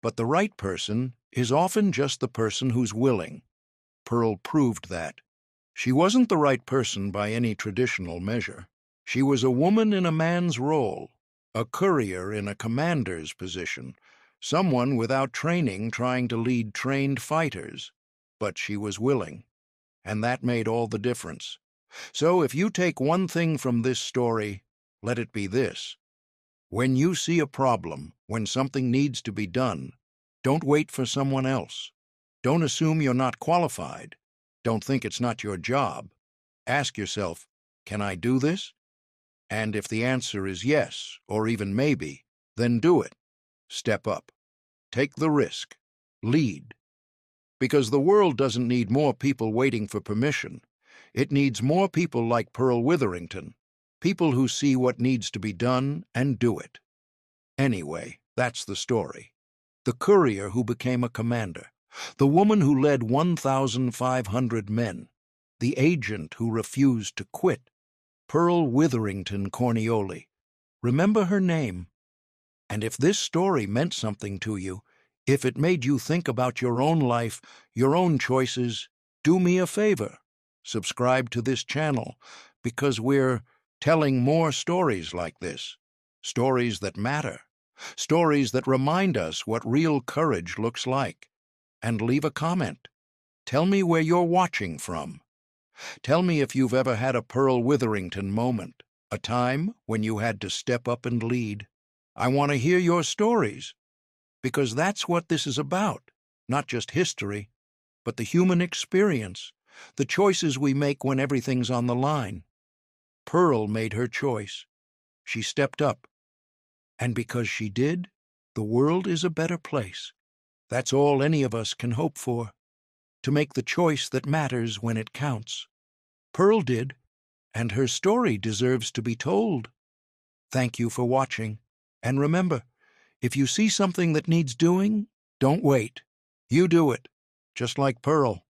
But the right person is often just the person who's willing. Pearl proved that. She wasn't the right person by any traditional measure. She was a woman in a man's role, a courier in a commander's position, someone without training trying to lead trained fighters. But she was willing, and that made all the difference. So if you take one thing from this story, let it be this. When you see a problem, when something needs to be done, don't wait for someone else. Don't assume you're not qualified. Don't think it's not your job. Ask yourself, can I do this? And if the answer is yes, or even maybe, then do it. Step up. Take the risk. Lead. Because the world doesn't need more people waiting for permission. It needs more people like Pearl Witherington, people who see what needs to be done and do it. Anyway, that's the story. The courier who became a commander, the woman who led 1,500 men, the agent who refused to quit, Pearl Witherington Cornelioli. Remember her name. And if this story meant something to you, if it made you think about your own life, your own choices, do me a favor. Subscribe to this channel, because we're telling more stories like this. Stories that matter. Stories that remind us what real courage looks like. And leave a comment. Tell me where you're watching from. Tell me if you've ever had a Pearl Witherington moment, a time when you had to step up and lead. I want to hear your stories, because that's what this is about, not just history. but the human experience, the choices we make when everything's on the line. Pearl made her choice. She stepped up. And because she did, the world is a better place. That's all any of us can hope for, to make the choice that matters when it counts. Pearl did, and her story deserves to be told. Thank you for watching, and remember, if you see something that needs doing, don't wait. You do it, just like Pearl.